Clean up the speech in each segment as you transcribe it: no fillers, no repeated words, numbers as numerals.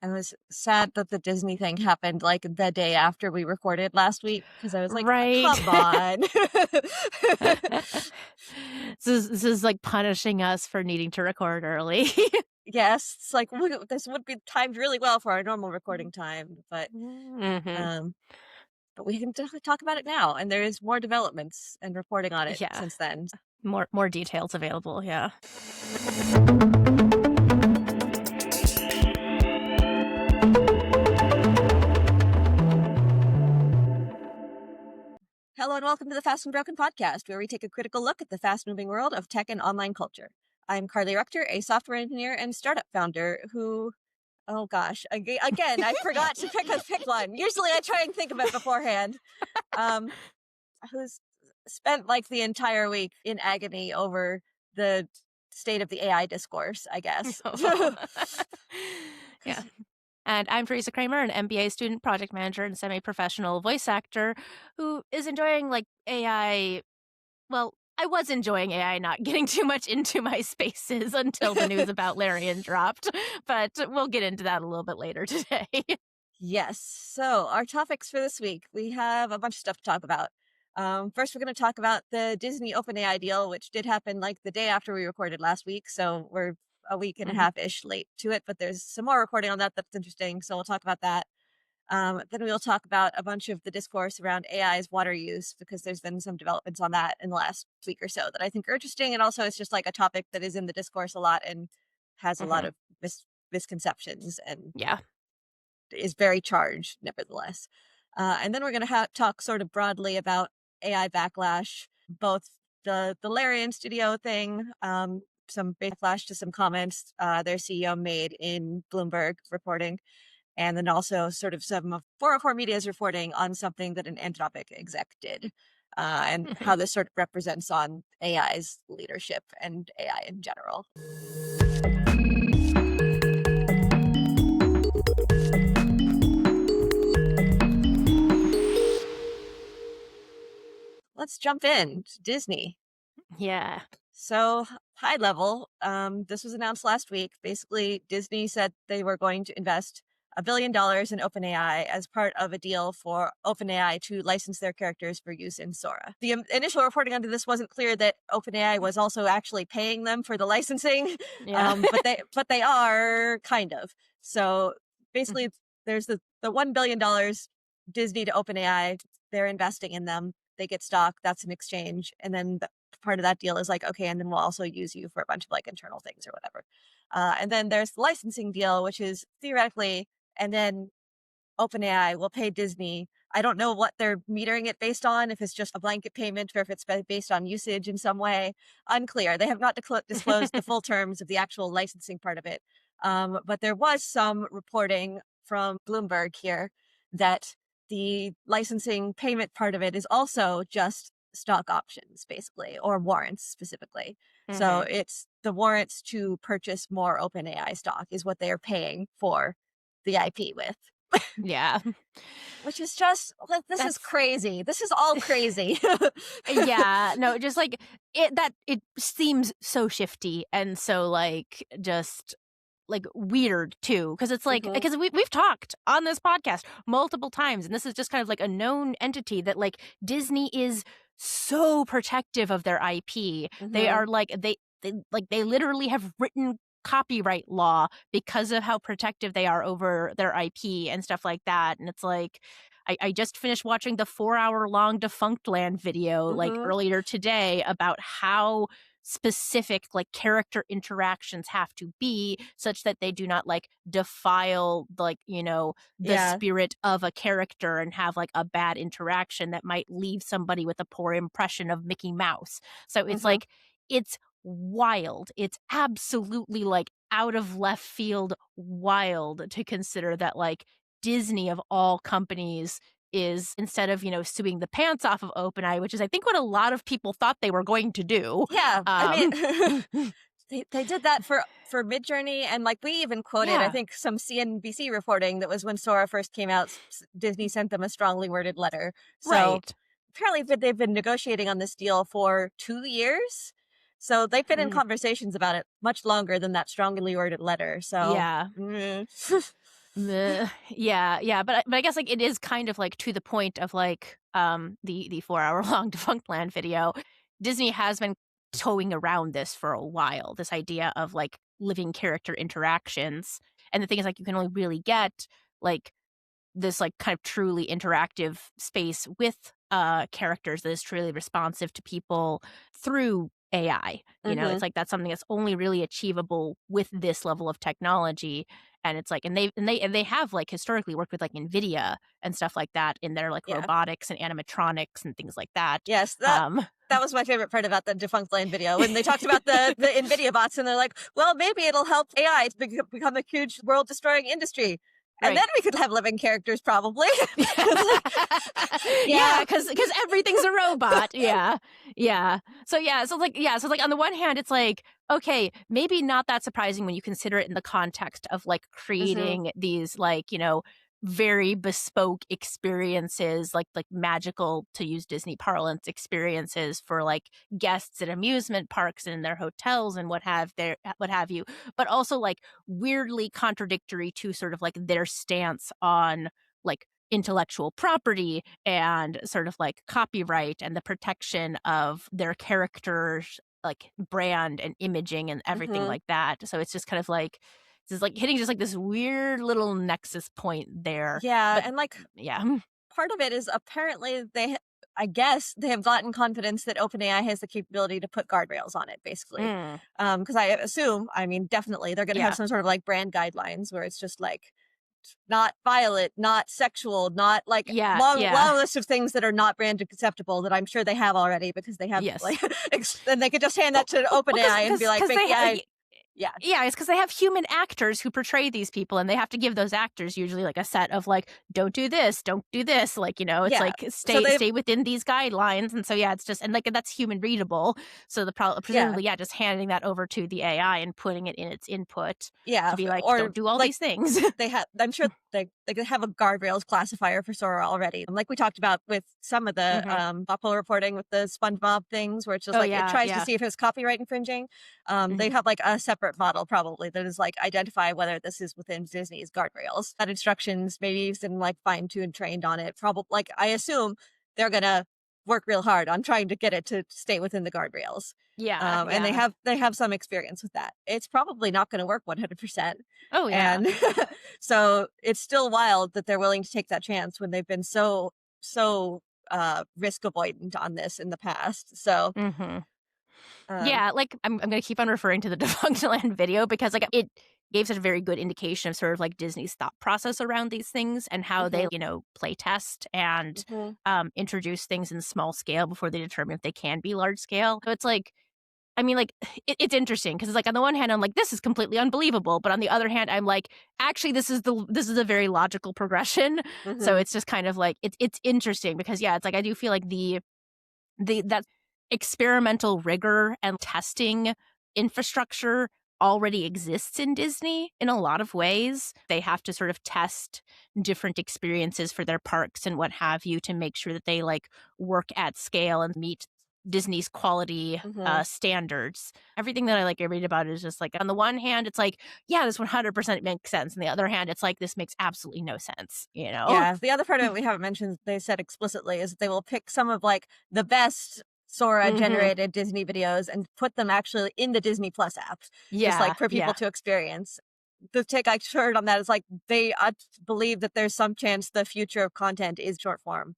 I was sad that the Disney thing happened like the day after we recorded last week because I was like, Right. come on. This is like punishing us for needing to record early. Yes, it's like this would be timed really well for our normal recording time, Mhm. um, but we can definitely talk about it now, and there is more developments and reporting on it Yeah. since then. More details available, yeah. Hello and welcome to the Fast and Broken podcast, where we take a critical look at the fast-moving world of tech and online culture. I'm Carly Rector, a software engineer and startup founder who, oh gosh, again, I forgot to pick one. Usually I try and think of it beforehand. Um, who's spent like the entire week in agony over the state of the AI discourse, I guess. Yeah. And I'm Teresa Kramer, an MBA student, project manager, and semi-professional voice actor who is enjoying like AI. Well, I was enjoying AI not getting too much into my spaces until the news about Larian dropped, but we'll get into that a little bit later today. Yes. So, our topics for this week, we have a bunch of stuff to talk about. First, we're going to talk about the Disney OpenAI deal, which did happen like the day after we recorded last week. So, we're a week and a Mhm. half ish late to it, but there's some more reporting on that that's interesting. So, we'll talk about that. Then we'll talk about a bunch of the discourse around AI's water use because there's been some developments on that in the last week or so that I think are interesting. And also, it's just like a topic that is in the discourse a lot and has a lot Mhm. of misconceptions and Yeah. is very charged, nevertheless. And then we're going to talk sort of broadly about AI backlash, both the Larian studio thing, some backlash to some comments their CEO made in Bloomberg reporting, and then also sort of some of 404 Media's reporting on something that an Anthropic exec did, and Mhm. how this sort of represents on AI's leadership and AI in general. Let's jump in to Disney. Yeah. So, high level, this was announced last week. Basically, Disney said they were going to invest $1 billion in OpenAI as part of a deal for OpenAI to license their characters for use in Sora. The initial reporting under this wasn't clear that OpenAI was also actually paying them for the licensing, Yeah. but they are kind of. So basically, there's the $1 billion Disney to OpenAI. They're investing in them. They get stock. That's an exchange, and then part of that deal is like, okay, and then we'll also use you for a bunch of like internal things or whatever. And then there's the licensing deal, which is theoretically, and then OpenAI will pay Disney. I don't know what they're metering it based on, if it's just a blanket payment or if it's based on usage in some way. Unclear. They have not disclosed the full terms of the actual licensing part of it. But there was some reporting from Bloomberg here that the licensing payment part of it is also just stock options, basically, or warrants specifically. So Mhm. it's the warrants to purchase more OpenAI stock is what they are paying for the IP with. Yeah. Which is just like, this is That's crazy. This is all crazy. yeah, no, just like it seems so shifty and so like just like weird too because it's like Mhm. because we've talked on this podcast multiple times and this is just kind of like a known entity that like Disney is so protective of their IP. They Mhm. are like they literally have written copyright law because of how protective they are over their IP and stuff like that. And it's like I just finished watching the 4-hour long Defunct Land video like Mhm. earlier today about how specific like character interactions have to be such that they do not like defile like the Yeah. spirit of a character and have like a bad interaction that might leave somebody with a poor impression of Mickey Mouse. So it's Mhm. like it's wild. It's absolutely like out of left field wild to consider that like Disney of all companies is instead of, suing the pants off of OpenAI, which is I think what a lot of people thought they were going to do. Yeah. I Um mean, they did that for Midjourney, and like we even quoted, I yeah, think, some CNBC reporting that was when Sora first came out. Disney sent them a strongly worded letter. So right. apparently, they've been negotiating on this deal for 2 years. So they've been in Mm, conversations about it much longer than that strongly worded letter. So. yeah. Mm. but I guess like it is kind of like to the point of like the 4 hour long Defunct Land video. Disney has been towing around this for a while. This idea of like living character interactions, and the thing is like you can only really get like this like kind of truly interactive space with characters that is truly responsive to people through AI. You know, Hmm. it's like that's something that's only really achievable with this level of technology. And it's like, and they have like historically worked with like Nvidia and stuff like that in their like Yeah. robotics and animatronics and things like that. Yes, Um, that was my favorite part about the Defunct Land video when they talked about the NVIDIA bots, and they're like, well, maybe it'll help AI to become a huge world destroying industry. And right. then we could have living characters, probably. Yeah, Yeah. because everything's a robot. Yeah, yeah. So like on the one hand, it's like okay, maybe not that surprising when you consider it in the context of like Hmm. creating these like very bespoke experiences, like magical, to use Disney parlance, experiences for like guests at amusement parks and in their hotels and what have you, but also like weirdly contradictory to sort of like their stance on like intellectual property and sort of like copyright and the protection of their characters like brand and imaging and everything Hmm. like that. So it's just kind of like this is like hitting just like this weird little nexus point there. Yeah, But and like yeah. part of it is apparently I guess they have gotten confidence that OpenAI has the capability to put guardrails on it, basically. Mm, Because I assume, I mean, definitely they're going to have yeah. some sort of like brand guidelines where it's just like not violent, not sexual, not like Yeah, long yeah. list of things that are not brand acceptable that I'm sure they have already because they have Yes. like, and they could just hand that to Well, because OpenAI and be because like, because make they the ha- AI, yeah, Yeah, it's because they have human actors who portray these people, and they have to give those actors usually like a set of like, don't do this, don't do this. Like, it's yeah. like So they've, stay within these guidelines. And so yeah, it's just and like that's human readable. So yeah, presumably, yeah, just handing that over to the AI and putting it in its input yeah, to be like, or don't do all like these things. they have, I'm sure they could have a guardrails classifier for Sora already. And like we talked about with some of the Hmm. Buffalo reporting with the SpongeBob things where it's just Oh like it yeah, tries to yeah. see if it's copyright infringing. They Hmm. have like a separate model probably that is like identify whether this is within Disney's guardrails. That instructions maybe even like fine-tuned trained on it. Probably like I assume they're gonna work real hard on trying to get it to stay within the guardrails. Yeah, And yeah. they have some experience with that. It's probably not going to work 100%. Oh yeah. And so it's still wild that they're willing to take that chance when they've been so risk avoidant on this in the past. So Hmm. um Yeah, like I'm gonna keep on referring to the Defunct Land video because like it gave such a very good indication of sort of like Disney's thought process around these things and how they, mhm, play test and mhm. introduce things in small scale before they determine if they can be large scale. So it's like, I mean, like it's interesting because it's like on the one hand I'm like this is completely unbelievable, but on the other hand I'm like actually this is a very logical progression. So Mhm. it's just kind of like it's interesting because yeah, it's like I do feel like the that experimental rigor and testing infrastructure already exists in Disney in a lot of ways. They have to sort of test different experiences for their parks and what have you to make sure that they like work at scale and meet Disney's quality Mhm. standards. Everything that I like I read about is just like on the one hand it's like yeah this 100% makes sense, on the other hand it's like this makes absolutely no sense. Yeah, the other part of it we haven't mentioned, they said explicitly, is that they will pick some of like the best Sora Mhm. generated Disney videos and put them actually in the Disney Plus app, just like Yeah, for people yeah. to experience. The take I heard on that is like they believe that there's some chance the future of content is short form,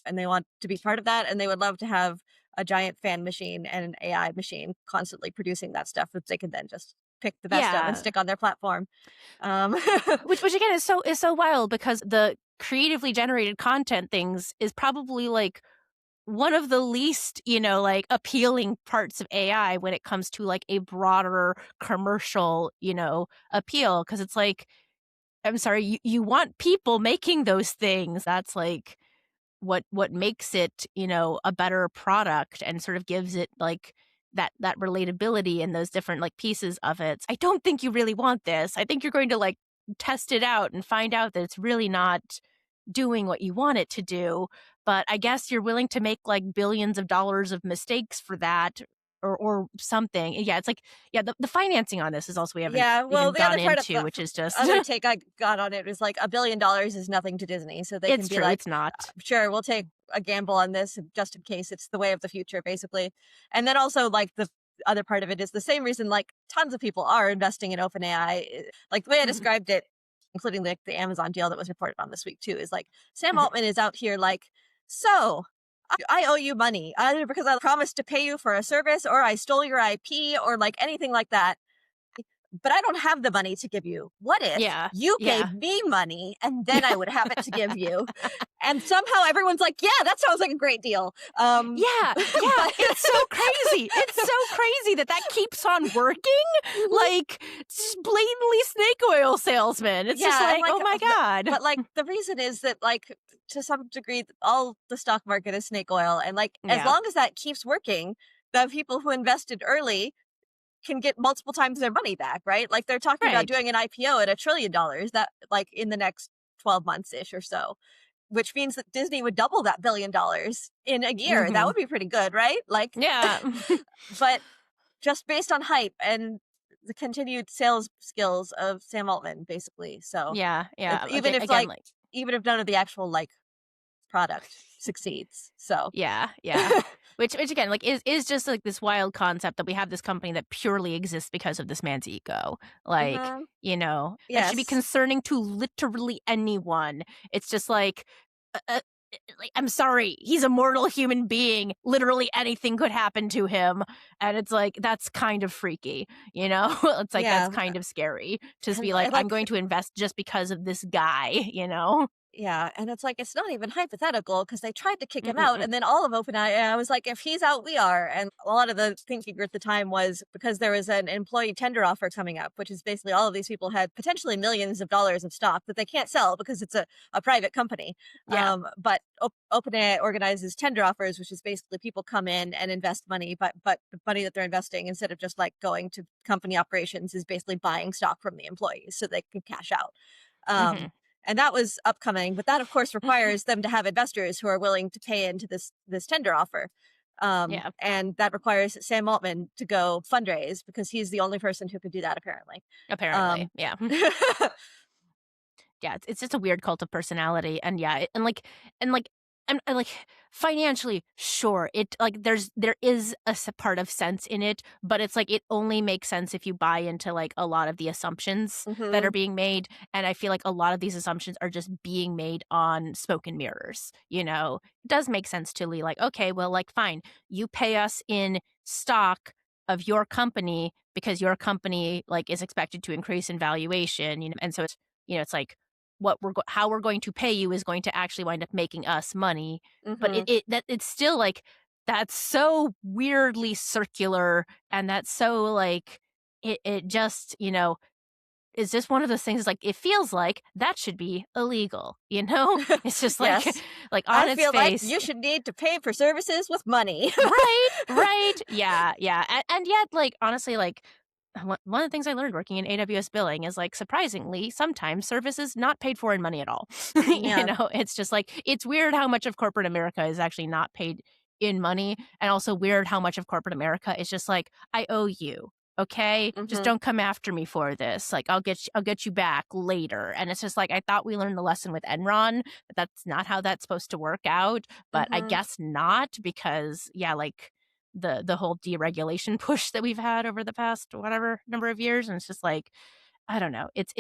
and they want to be part of that, and they would love to have a giant fan machine and an AI machine constantly producing that stuff that they can then just pick the best of and Yeah. stick on their platform. Um, Which again is so wild because the creatively generated content things is probably like one of the least, like appealing parts of AI when it comes to like a broader commercial, appeal. Cause it's like, I'm sorry, you want people making those things. That's like what makes it, a better product and sort of gives it like that relatability and those different like pieces of it. I don't think you really want this. I think you're going to like test it out and find out that it's really not doing what you want it to do. But I guess you're willing to make like billions of dollars of mistakes for that or something. Yeah, it's like, yeah, the financing on this is also we haven't Yeah, well, even the other gone part of into, which is just other take I got on it was like $1 billion is nothing to Disney, so they can it's be true, like, it's not. Sure, we'll take a gamble on this just in case it's the way of the future, basically." And then also, like, the other part of it is the same reason, like, tons of people are investing in OpenAI. Like, the way I Mhm, described it, including, like, the Amazon deal that was reported on this week too, is like, Sam mhm. Altman is out here like, "So, I owe you money, either because I promised to pay you for a service or I stole your IP or, like, anything like that. But I don't have the money to give you. What if Yeah, you gave yeah. me money and then I would have it to give you?" And somehow everyone's like, "Yeah, that sounds like a great deal." Yeah, yeah, But it's so crazy. It's so crazy that that keeps on working. Mhm. Like, just blatantly snake oil salesman. It's just Yeah, and like, like, oh my god. but like the reason is that like to some degree, all the stock market is snake oil, and like as Yeah, long as that keeps working, the people who invested early can get multiple times their money back, right? Like they're talking about right. doing an IPO at $1 trillion that like in the next 12 months ish or so, which means that Disney would double that $1 billion in a year. That Mhm. would be pretty good, right? Like, Yeah. but just based on hype and the continued sales skills of Sam Altman, basically. So Yeah, yeah. even if Again, like, like, even if none of the actual like product succeeds. So, yeah, yeah. Which again, like, is just like this wild concept that we have this company that purely exists because of this man's ego. Like, hmm that should be yes. concerning to literally anyone. It's just like, I'm sorry, he's a mortal human being. Literally anything could happen to him. And it's like, that's kind of freaky, you know? It's like, that's Yeah. kind of scary to just be like, And I'm like, going to invest just because of this guy, you know? yeah, and it's like it's not even hypothetical because they tried to kick him out, Mm-mm-mm. and then all of OpenAI was like, "If he's out, we are." And a lot of the thinking at the time was because there was an employee tender offer coming up, which is basically all of these people had potentially millions of dollars of stock that they can't sell because it's a private company. Yeah. But OpenAI organizes tender offers, which is basically people come in and invest money, but the money that they're investing instead of just like going to company operations is basically buying stock from the employees so they can cash out. Hmm. And that was upcoming, but that of course requires them to have investors who are willing to pay into this tender offer. Yeah. And that requires Sam Altman to go fundraise because he's the only person who could do that apparently. Apparently. Um, Yeah. Yeah, it's just a weird cult of personality, and yeah, and like, and like financially, sure, it like there is part of sense in it, but it's like it only makes sense if you buy into like a lot of the assumptions that are mhm, being made, and I feel like a lot of these assumptions are just being made on smoke and mirrors. It does make sense to be like, okay, well, like, fine, you pay us in stock of your company because your company like is expected to increase in valuation, and so it's like how we're going to pay you is going to actually wind up making us money. But mhm. it's still like that's so weirdly circular, and that's so like it just is just one of those things like it feels like that should be illegal. It's just like Yes, like on I its feel like face. you should need to pay for services with money. Right, right. Yeah, yeah. And yet, like, honestly, like, one of the things I learned working in AWS billing is, like, surprisingly, sometimes service is not paid for in money at all. Yeah. It's just like, it's weird how much of corporate America is actually not paid in money. And also weird how much of corporate America is just like, I owe you. Okay, just Mhm, don't come after me for this. Like, I'll get you back later. And it's just like I thought we learned the lesson with Enron that that's not how that's supposed to work out, but I mhm, guess not because yeah, like the whole deregulation push that we've had over the past whatever number of years, and it's just like I don't know. It's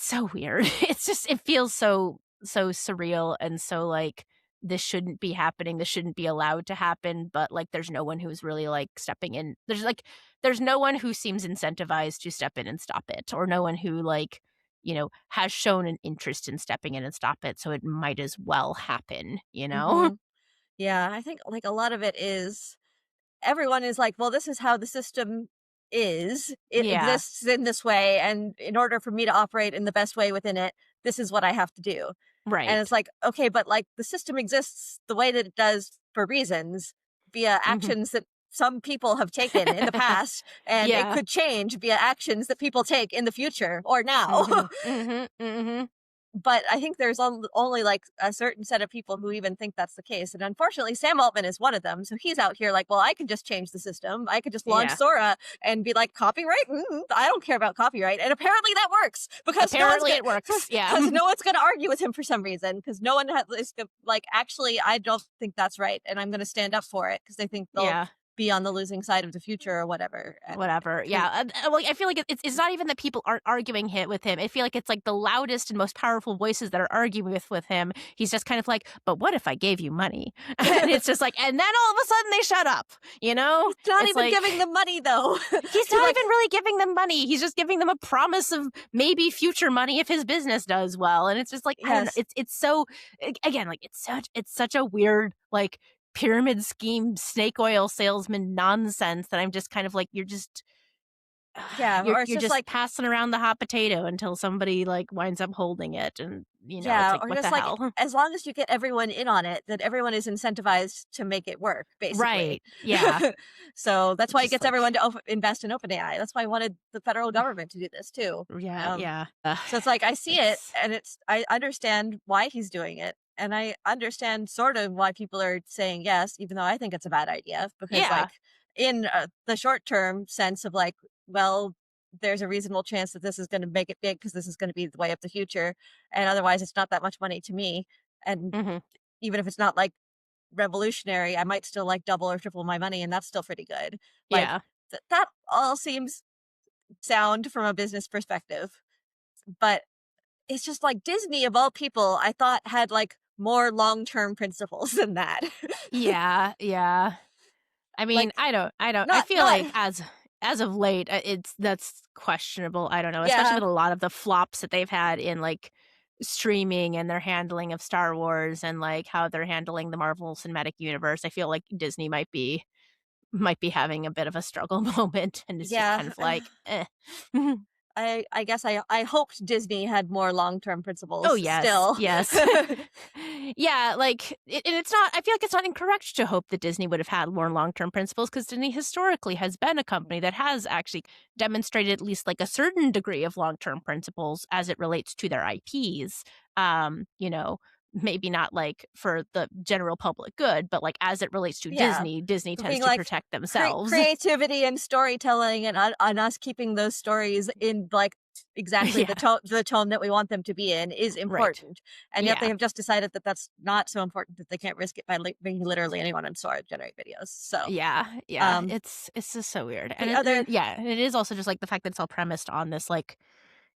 so weird. It's just it feels so surreal and so like this shouldn't be happening. This shouldn't be allowed to happen, but like there's no one who's really like stepping in. There's no one who seems incentivized to step in and stop it, or no one who like has shown an interest in stepping in and stop it, so it might as well happen. mhm. Yeah, I think like a lot of it is everyone is like, well, this is how the system is. It Yeah, exists in this way. And in order for me to operate in the best way within it, this is what I have to do. And it's right. like, okay, but like the system exists the way that it does for reasons via Mhm. actions that some people have taken in the past. And it Yeah. could change via actions that people take in the future or now. Mhm. Mhm. Mhm. but I think there's only like a certain set of people who even think that's the case. And unfortunately, Sam Altman is one of them. So he's out here like, well, I can just change the system. I could just launch Yeah. Sora and be like, copyright? I don't care about copyright. And apparently that works because Apparently it works. Yeah. because no one's going to argue with him for some reason. Because no one is like, actually, I don't think that's right. And I'm going to stand up for it because they think they'll Yeah. be on the losing side of the future or whatever. And Whatever. Yeah. Well, I feel like it's not even that people aren't arguing with him. I feel like it's like the loudest and most powerful voices that are arguing with him. He's just kind of like, but what if I gave you money? And it's just like, and then all of a sudden they shut up, you know? He's not It's even like, giving them money though. he's not even really giving them money. He's just giving them a promise of maybe future money if his business does well. And it's just like, I don't know. Yes. It's so, again, like it's such a weird, like, pyramid scheme, snake oil salesman nonsense that I'm just kind of like, you're just, Yeah, or it's you're just just like, passing around the hot potato until somebody like winds up holding it, and it's yeah, like, or what the just like, hell? as long as you get everyone in on it, then everyone is incentivized to make it work, basically. Right? Yeah. So that's It's why it just gets like, everyone to invest in OpenAI. That's why I wanted the federal government to do this too. yeah, yeah. So it's like I see it, It's and I understand why he's doing it, and I understand sort of why people are saying yes, even though I think it's a bad idea. Because yeah, like in the short term sense of like, well, there's a reasonable chance that this is going to make it big because this is going to be the way of the future, and otherwise it's not that much money to me. And hmm even if it's not like revolutionary, I might still like double or triple my money, and that's still pretty good. Like yeah, that all seems sound from a business perspective, but it's just like Disney of all people, I thought had like more long-term principles than that. yeah, yeah. I mean, Like I not feel not like as of late, that's questionable. I don't know, especially yeah, with a lot of the flops that they've had in like streaming and their handling of Star Wars and like how they're handling the Marvel Cinematic Universe. I feel like Disney might be having a bit of a struggle moment, and it's just yeah. kind of like, eh. I guess I hoped Disney had more long-term Oh, principles yes, still. yes. Yeah, like, and it's not I feel like it's not incorrect to hope that Disney would have had more long-term principles, because Disney historically has been a company that has actually demonstrated at least, like, a certain degree of long-term principles as it relates to their IPs. Maybe not, like, for the general public good, but, like, as it relates to Yeah. Disney, Disney For tends being to like protect themselves. creativity and storytelling, and on us keeping those stories in like exactly Yeah, the tone that we want them to be in is right. important. And yet they Yeah. have just decided that that's not so important that they can't risk it by bringing literally anyone on Sora to generate videos. So Yeah, yeah, um it's just so weird, and the other and it is also just, like, the fact that it's all premised on this, like,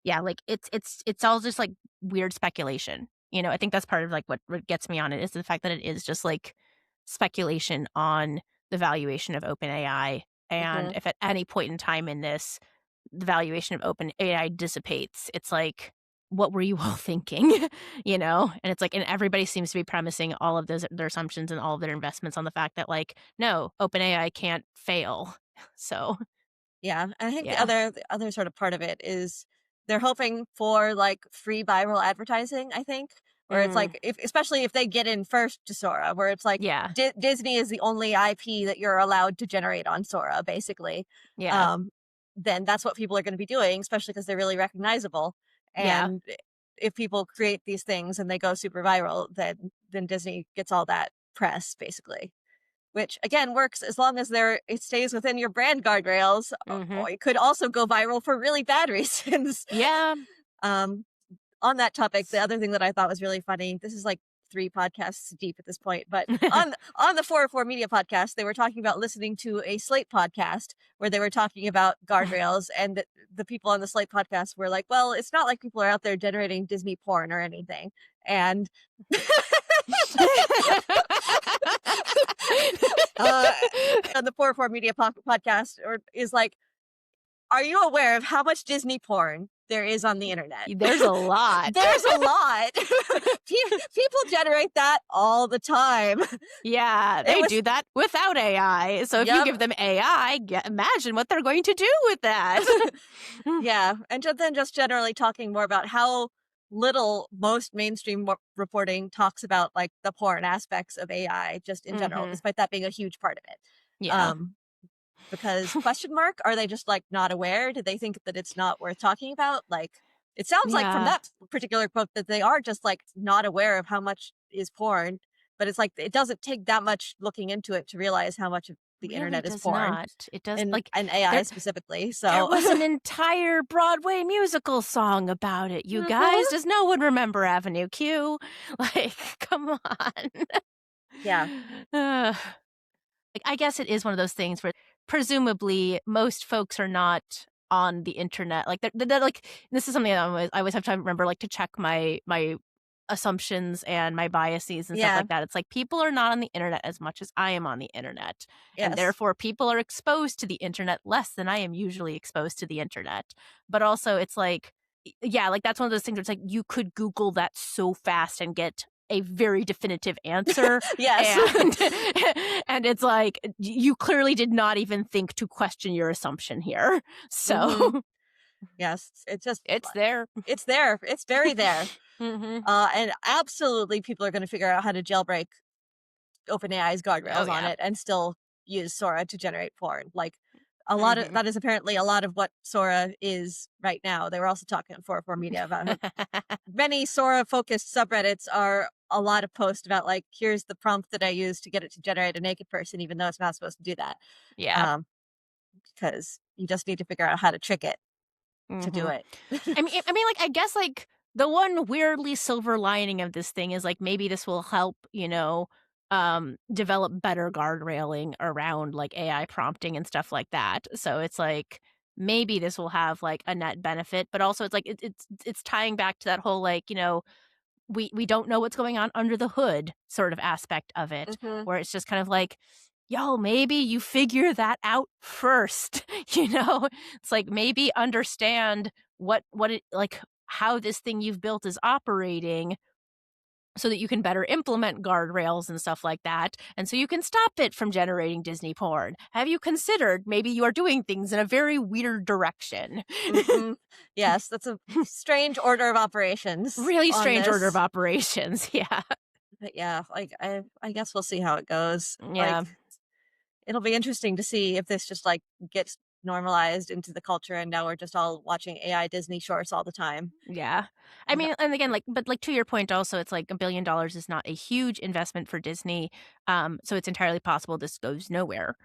yeah, like, it's all just, like, weird speculation, I think that's part of, like, what gets me on it is the fact that it is just, like, speculation on the valuation of OpenAI, and mhm. if at any point in time in this, the valuation of OpenAI dissipates, it's like, "What were you all thinking?" And it's like, and everybody seems to be premising all of their assumptions and all of their investments on the fact that, like, no, OpenAI can't fail. So, Yeah, and I think yeah. the other sort of part of it is they're hoping for like free viral advertising, I think, where it's Mm, like if especially if they get in first to Sora, where it's like yeah, Disney is the only IP that you're allowed to generate on Sora, basically. yeah, Um, then that's what people are going to be doing, especially because they're really recognizable. yeah. And if people create these things and they go super viral, then Disney gets all that press, basically, which again works as long as it stays within your brand guardrails. Mhm. Or it could also go viral for really bad reasons. Yeah. um, on that topic, the other thing that I thought was really funny, this is like 3 podcasts deep at this point, but on the 404 Media podcast, they were talking about listening to a Slate podcast where they were talking about guardrails, and the people on the Slate podcast were like, well, it's not like people are out there generating Disney porn or anything. And uh, on the 404 Media podcast is like, are you aware of how much Disney porn there is on the internet? There's a lot. There's a lot. People generate that all the time. Yeah, It they was do that without AI, so if you yep. give them AI, imagine what they're going to do with that. Yeah, and then just generally talking more about how little most mainstream reporting talks about like the porn aspects of AI just in general, Mhm. despite that being a huge part of it. Yeah. Um, because question mark, are they just like not aware? Do they think that it's not worth talking about? Like, It sounds like from Yeah. that particular quote that they are just like not aware of how much is porn, but it's like it doesn't take that much looking into it to realize how much of the Really internet is does porn not. It does and like AI there specifically. there So was an entire Broadway musical song about it, you guys. Mhm. Does no one remember Avenue Q? Like, come on. Yeah. Ugh. Like, I guess it is one of those things where presumably most folks are not on the internet. Like they're like this is something that I always have to remember like to check my assumptions and my biases and stuff Yeah. like that. It's like people are not on the internet as much as I am on the internet. And Yes. therefore people are exposed to the internet less than I am usually exposed to the internet. But also it's like yeah, like that's one of those things where it's like you could Google that so fast and get a very definitive answer Yes. and and it's like you clearly did not even think to question your assumption here. hmm So Yes. It's just it's there. it's there. It's very there. Mhm. And absolutely people are going to figure out how to jailbreak OpenAI's Oh guardrails on yeah. it and still use Sora to generate porn. Like a lot of Mhm. that is apparently a lot of what Sora is right now. They were also talking on 404 Media about how many Sora focused subreddits are a lot of posts about like, here's the prompt that I used to get it to generate a naked person, even though it's not supposed to do that. Yeah. Um, because you just need to figure out how to trick it to do Mhm. it. I mean, like, I guess, like, the one weirdly silver lining of this thing is, like, maybe this will help, develop better guardrailing around, like, AI prompting and stuff like that. So it's like, maybe this will have, like, a net benefit, but also it's like, it's tying back to that whole, like, we don't know what's going on under the hood sort of aspect of it, hmm where it's just kind of like, yo, maybe you figure that out first, you know? It's like maybe understand what it like how this thing you've built is operating so that you can better implement guardrails and stuff like that, and so you can stop it from generating Disney porn. Have you considered maybe you are doing things in a very weird direction? hmm Yes, that's a strange order of operations Really on strange order of this. operations. Yeah. But yeah, like I guess we'll see how it goes. Like Yeah. it'll be interesting to see if this just like gets normalized into the culture and now we're just all watching AI Disney shorts all the time. Yeah. I And mean, and again, like, but like to your point, also, it's like $1 billion is not a huge investment for Disney. So it's entirely possible this goes nowhere.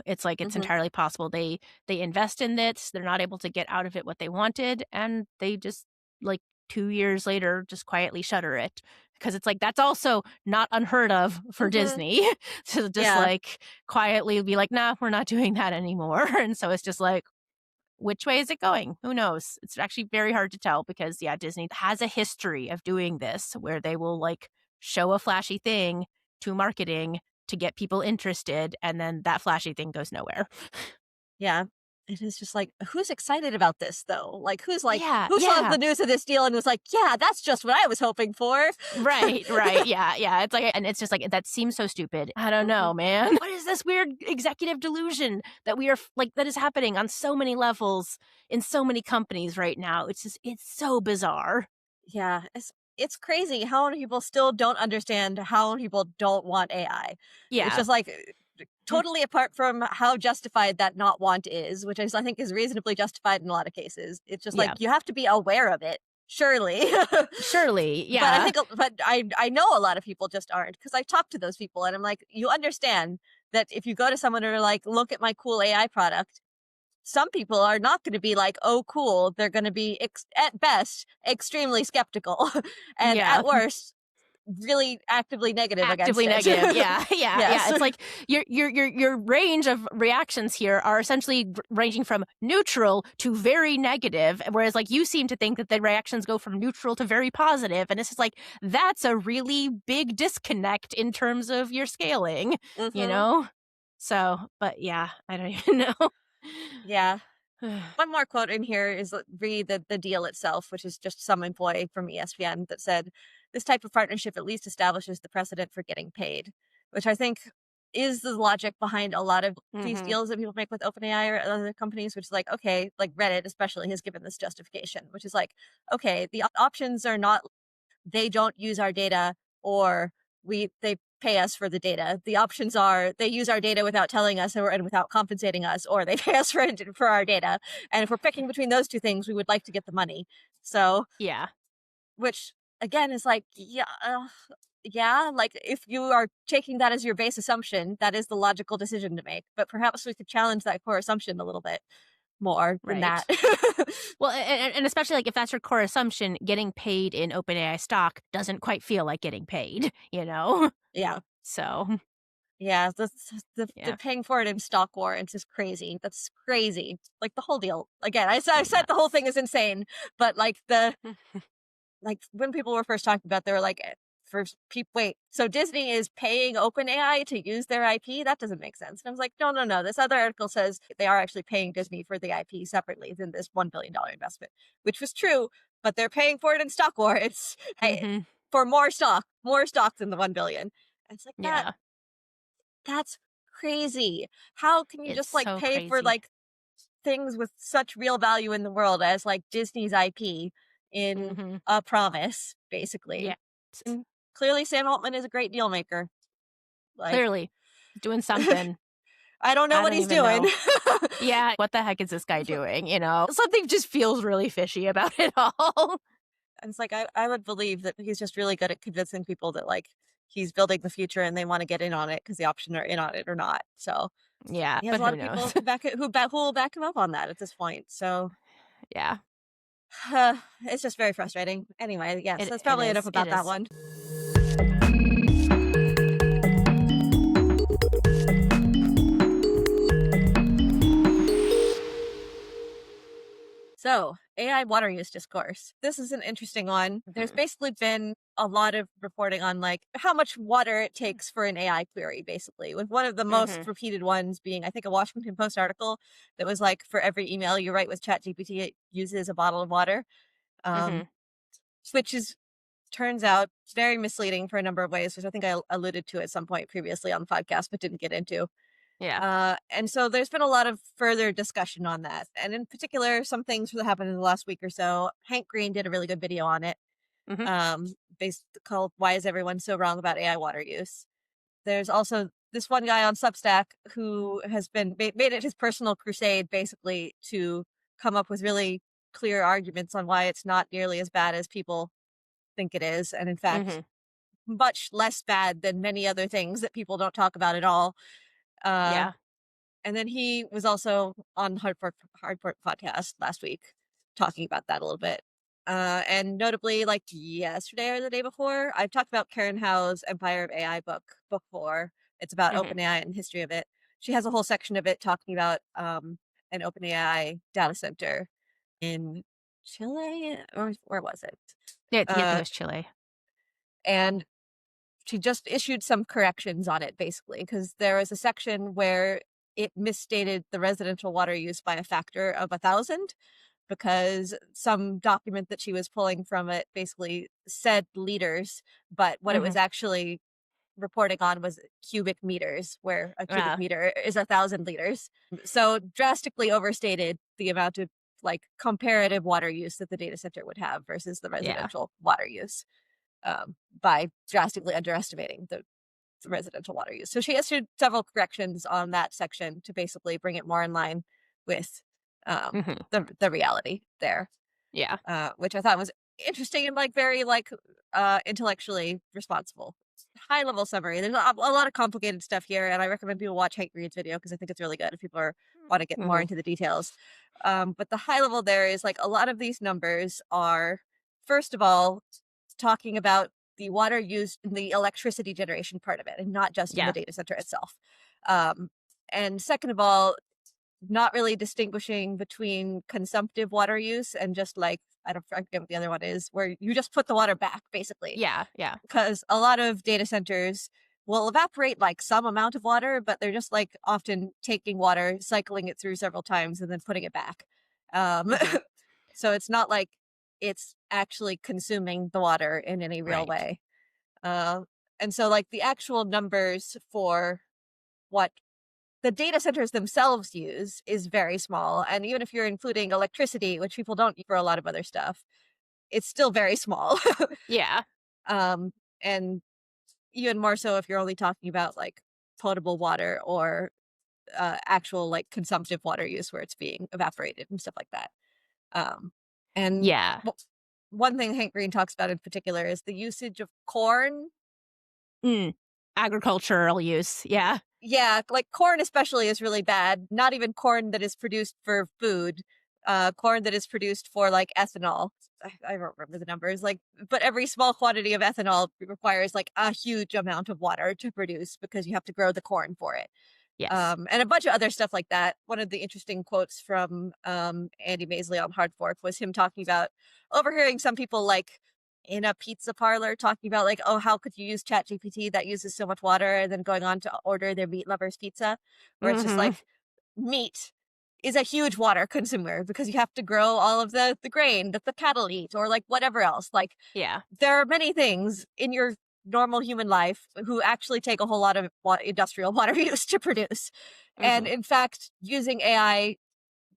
It's like it's mhm, entirely possible they invest in this, they're not able to get out of it what they wanted, and they just like 2 years later just quietly shutter it because it's like that's also not unheard of for mhm, Disney to just yeah, like quietly be like, nah, we're not doing that anymore. And so it's just like which way is it going? Who knows? It's actually very hard to tell because, yeah, Disney has a history of doing this where they will like show a flashy thing to marketing to get people interested, and then that flashy thing goes nowhere. yeah. It is just like who's excited about this though? Like Yeah, who saw yeah. the news of this deal and was like, yeah, that's just what I was hoping for. Right, right. Yeah, yeah. It's like, and it's just like, that seems so stupid. I don't Mhm. know, man. What is this weird executive delusion that we are like, that is happening on so many levels in so many companies right now? It's just, it's so bizarre. Yeah, it's crazy how many people still don't understand how many people don't want AI. It's Yeah. just like totally apart from how justified that not want is, which I think is reasonably justified in a lot of cases. It's just like Yeah. you have to be aware of it, surely. Surely. But I Yeah. think, but I know a lot of people just aren't because I talk to those people and I'm like, you understand that if you go to someone and are like, look at my cool AI product, some people are not going to be like, oh, cool. They're going to be, at best, extremely skeptical. And Yeah. at worst, really actively negative against Actively it. negative. Yeah. Yeah. Yeah. Yes. It's like your range of reactions here are essentially ranging from neutral to very negative, whereas like you seem to think that the reactions go from neutral to very positive, and it's just like that's a really big disconnect in terms of your scaling, you hmm know? So, but yeah, I don't even know. Yeah. One more quote in here is read the deal itself, which is just some employee from ESPN that said, "This type of partnership at least establishes the precedent for getting paid," which I think is the logic behind a lot of these Mhm. deals that people make with OpenAI or other companies, which is like, okay, like Reddit especially has given this justification, which is like, okay, the options are not they don't use our data or they pay us for the data. The options are they use our data without telling us and without compensating us, or they pay us for our data. And if we're picking between those two things, we would like to get the money. So, Yeah. which again is like, yeah, yeah, like if you are taking that as your base assumption, that is the logical decision to make. But perhaps we could challenge that core assumption a little bit more than that. Right. Well, and especially like if that's your core assumption, getting paid in OpenAI stock doesn't quite feel like getting paid, you know? Yeah. So, Yeah, the yeah. paying for it in stock war, it's just crazy. That's crazy. Like the whole deal. Again, I said the whole Nuts. thing is insane, but like when people were first talking about, they were like, first people, wait, so Disney is paying OpenAI to use their IP? That doesn't make sense. And I was like, no, no, no. This other article says they are actually paying Disney for the IP separately than this $1 billion investment, which was true, but they're paying for it in stock war. Mhm. For more stock than the 1 billion. And it's like Yeah. that's crazy. How can you It's just like so pay for crazy. like things with such real value in the world as like Disney's IP in Mhm. a promise, Yeah. basically? And clearly Sam Altman is a great deal maker. Like, Clearly doing something. I don't know I what don't he's even doing. know. Yeah, what the heck is this guy doing, you know? Something just feels really fishy about it all. And it's like I would believe that he's just really good at convincing people that like he's building the future and they want to get in on it because the option are in on it or not. So Yeah, he has but a lot who of people knows? who will back him up on that at this point. So Yeah. it's just very frustrating. Anyway, yes, It that's it probably enough is. It about that is. one. So, AI water use discourse. This is an interesting one. There's Mhm. basically been a lot of reporting on like how much water it takes for an AI query, basically, with one of the most Mhm. repeated ones being, I think, a Washington Post article that was like, for every email you write with ChatGPT, it uses a bottle of water, um, Mhm. which is turns out very misleading for a number of ways, which I think I alluded to at some point previously on the podcast, but didn't get into. Yeah. And so there's been a lot of further discussion on that. And in particular, some things that happened in the last week or so. Hank Green did a really good video on it, Mhm. based called Why is Everyone So Wrong About AI Water Use? There's also this one guy on Substack who has been made it his personal crusade basically to come up with really clear arguments on why it's not nearly as bad as people think it is. And in fact, Mhm. much less bad than many other things that people don't talk about at all. Uh, Yeah. And then he was also on Hardport podcast last week talking about that a little bit. And notably, like yesterday or the day before, I've talked about Karen Howe's Empire of AI book before. It's about Mhm. OpenAI and history of it. She has a whole section of it talking about an OpenAI data center in Chile, or where was it? Yeah, I think it Uh, was Chile. and she just issued some corrections on it basically because there was a section where it misstated the residential water use by a factor of 1,000 because some document that she was pulling from it basically said liters, but what it was Mhm. actually reporting on was cubic meters, where a cubic Yeah. meter is 1,000 liters. So drastically overstated the amount of like comparative water use that the data center would have versus the Yeah. residential water use, by drastically underestimating the residential water use. So she issued several corrections on that section to basically bring it more in line with Mhm. the reality there, Yeah. which I thought was interesting and like very like intellectually responsible. High level summary. There's a lot of complicated stuff here, and I recommend people watch Hank Green's video because I think it's really good if people want to get more Mhm. into the details. But the high level there is like a lot of these numbers are, first of all, talking about the water used in the electricity generation part of it and not just in the Yeah. data center itself. Um, and second of all, not really distinguishing between consumptive water use and just like, I don't forget what the other one is, where you just put the water back basically. Yeah. Yeah. Because a lot of data centers will evaporate like some amount of water, but they're just like often taking water, cycling it through several times, and then putting it back. Um, Mhm. so it's not like it's actually consuming the water in any real Right. way. Uh, and so, like, the actual numbers for what the data centers themselves use is very small. And even if you're including electricity, which people don't use for a lot of other stuff, it's still very small. Yeah. um, and even more so if you're only talking about like potable water or actual like consumptive water use where it's being evaporated and stuff like that. Um, and Yeah. one thing Hank Green talks about in particular is the usage of corn. Mm. Agricultural use. Yeah. Yeah, like corn especially is really bad. Not even corn that is produced for food. Corn that is produced for like ethanol. I don't remember the numbers. Like, but every small quantity of ethanol requires like a huge amount of water to produce because you have to grow the corn for it. Yes. And a bunch of other stuff like that. One of the interesting quotes from Andy Maisley on Hard Fork was him talking about overhearing some people like in a pizza parlor talking about like, oh, how could you use Chat GPT that uses so much water, and then going on to order their meat lovers pizza, where it's just Mhm. like meat is a huge water consumer because you have to grow all of the grain that the cattle eat or like whatever else. Like Yeah. there are many things in your normal human life who actually take a whole lot of industrial water use to produce. And Mhm. in fact, using AI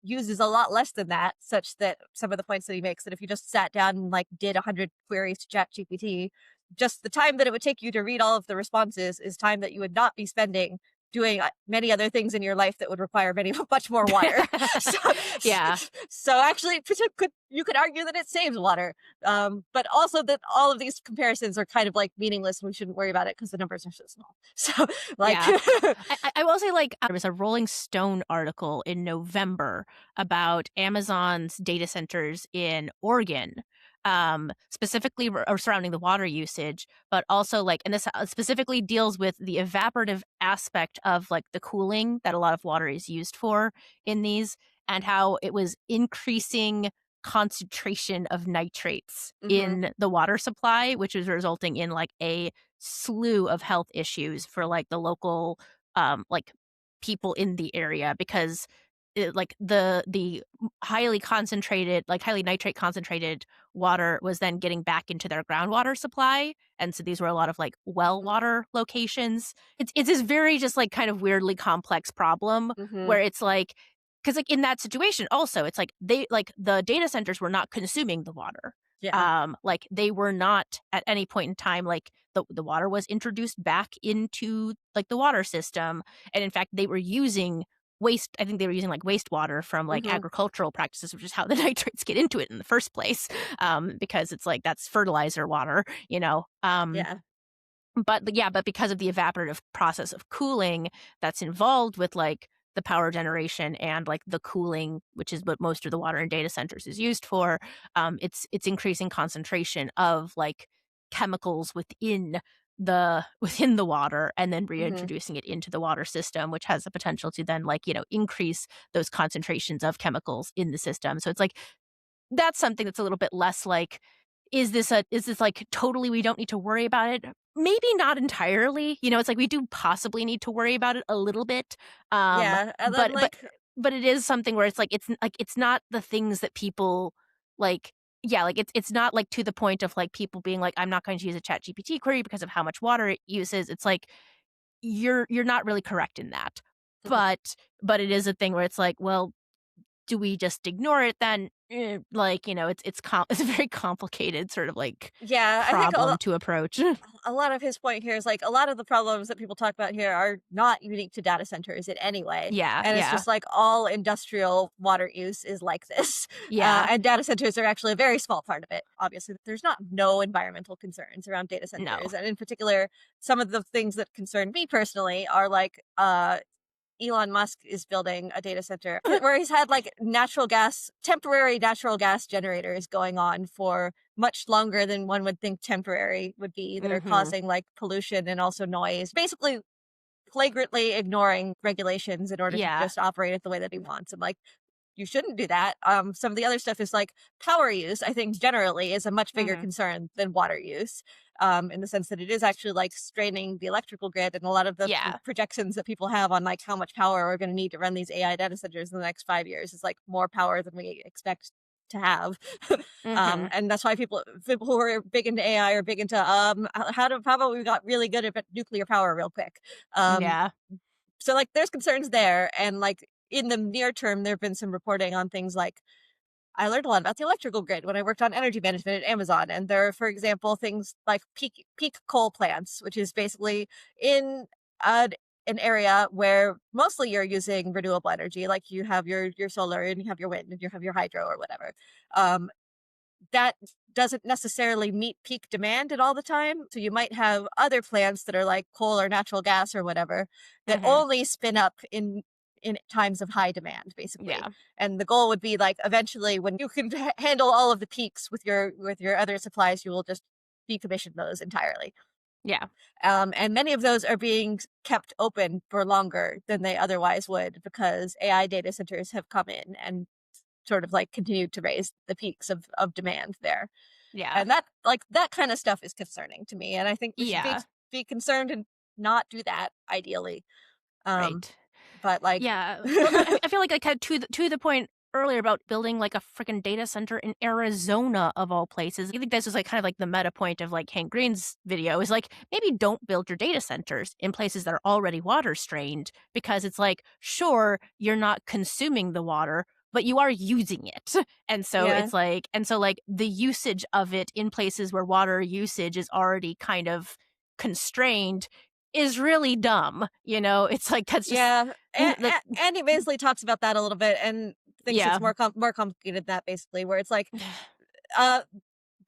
uses a lot less than that, such that some of the points that he makes that if you just sat down and like did 100 queries to chat GPT, just the time that it would take you to read all of the responses is time that you would not be spending doing many other things in your life that would require many much more water. so, Yeah. so actually you could argue that it saves water, but also that all of these comparisons are kind of like meaningless and we shouldn't worry about it because the numbers are so small. So like Yeah. I will say, like, there was a Rolling Stone article in November about Amazon's data centers in Oregon, specifically or surrounding the water usage, but also like, and this specifically deals with the evaporative aspect of like the cooling that a lot of water is used for in these, and how it was increasing concentration of nitrates mhm, in the water supply, which was resulting in like a slew of health issues for like the local like people in the area because like the highly concentrated, like highly nitrate concentrated water was then getting back into their groundwater supply, and so these were a lot of like well water locations. It's this very just like kind of weirdly complex problem mhm, where it's like, because like in that situation also it's like they like the data centers were not consuming the water, yeah, like they were not at any point in time like the water was introduced back into like the water system, and in fact they were using waste. I think they were using like wastewater from like mhm, agricultural practices, which is how the nitrates get into it in the first place, because it's like that's fertilizer water, you know. yeah, But yeah, but because of the evaporative process of cooling that's involved with like the power generation and like the cooling, which is what most of the water in data centers is used for, it's increasing concentration of like chemicals within the water and then mhm, reintroducing it into the water system, which has the potential to then like, you know, increase those concentrations of chemicals in the system. So it's like that's something that's a little bit less like, is this like totally we don't need to worry about it? Maybe not entirely. You know, it's like we do possibly need to worry about it a little bit. Um, yeah, and then but but like but it is something where it's like it's not the things that people like. Yeah, like it's not like to the point of like people being like, I'm not going to use a chat GPT query because of how much water it uses. It's like you're not really correct in that. mhm. But it is a thing where it's like, well, do we just ignore it then? Like, you know, it's a very complicated sort of like Yeah, I think problem to approach. a lot of his point here is like a lot of the problems that people talk about here are not unique to data centers in any way. Yeah, And it's yeah, just like all industrial water use is like this. yeah. And data centers are actually a very small part of it. Obviously, there's not no environmental concerns around data No. centers. And in particular, some of the things that concern me personally are like Elon Musk is building a data center where he's had like temporary natural gas generators going on for much longer than one would think temporary would be, that are Mhm. causing like pollution and also noise, basically flagrantly ignoring regulations in order to Yeah. just operate it the way that he wants. I'm like, you shouldn't do that. Some of the other stuff is like power use, I think generally is a much bigger Mhm. concern than water use, in the sense that it is actually like straining the electrical grid. And a lot of the Yeah. projections that people have on like how much power we're going to need to run these AI data centers in the next 5 years is like more power than we expect to have. Mhm. And that's why people who are big into AI are big into how about we got really good at nuclear power real quick. Um, Yeah. so like there's concerns there, and like in the near term there have been some reporting on things like I learned a lot about the electrical grid when I worked on energy management at Amazon. And there are, for example, things like peak coal plants, which is basically in an, an area where mostly you're using renewable energy, like you have your solar and you have your wind and you have your hydro or whatever. Um, that doesn't necessarily meet peak demand at all the time. So you might have other plants that are like coal or natural gas or whatever that Mm-hmm. only spin up in times of high demand, basically. Yeah. And the goal would be like eventually when you can handle all of the peaks with your other supplies, you will just decommission those entirely. Yeah. And many of those are being kept open for longer than they otherwise would because AI data centers have come in and sort of like continued to raise the peaks of demand there. Yeah. And that kind of stuff is concerning to me. And I think we should Yeah. be concerned and not do that ideally. Um, Right. but like, Yeah. Well, I feel like I had to the point earlier about building like a freaking data center in Arizona of all places. I think this was like kind of like the meta point of like Hank Green's video is like maybe don't build your data centers in places that are already water strained because it's like sure you're not consuming the water but you are using it. And so yeah, it's like and so like the usage of it in places where water usage is already kind of constrained is really dumb, you know? It's like that's just yeah. like Andy Masley talks about that a little bit and thinks it's yeah. more complicated than that basically, where it's like, uh,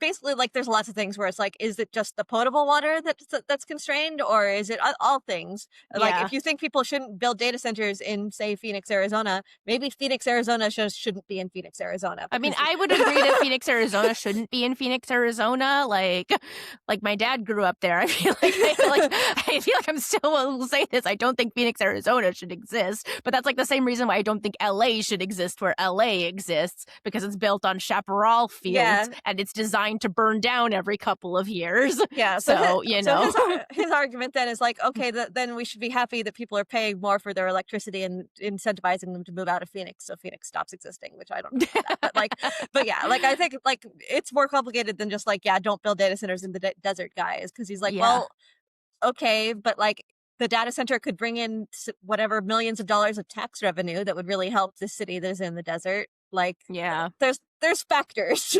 basically like there's lots of things where it's like is it just the potable water that's constrained or is it all things like Yeah. if you think people shouldn't build data centers in say Phoenix, Arizona, maybe Phoenix, Arizona shouldn't be in Phoenix, Arizona I mean, because I would agree that Phoenix, Arizona shouldn't be in Phoenix, Arizona. Like my dad grew up there. I feel like I'm still will say this. I don't think Phoenix, Arizona should exist, but that's like the same reason why I don't think LA should exist where LA exists because it's built on chaparral fields yeah, and it's designed to burn down every couple of years. yeah. So, you So know. his argument then is like, okay, then we should be happy that people are paying more for their electricity and incentivizing them to move out of Phoenix, so Phoenix stops existing. Which I don't know about that, but like, but yeah, like I think like it's more complicated than just like yeah, don't build data centers in the desert, guys, because he's like, Yeah. well, okay, but like the data center could bring in whatever millions of dollars of tax revenue that would really help the city that is in the desert. Like, Yeah. there's factors.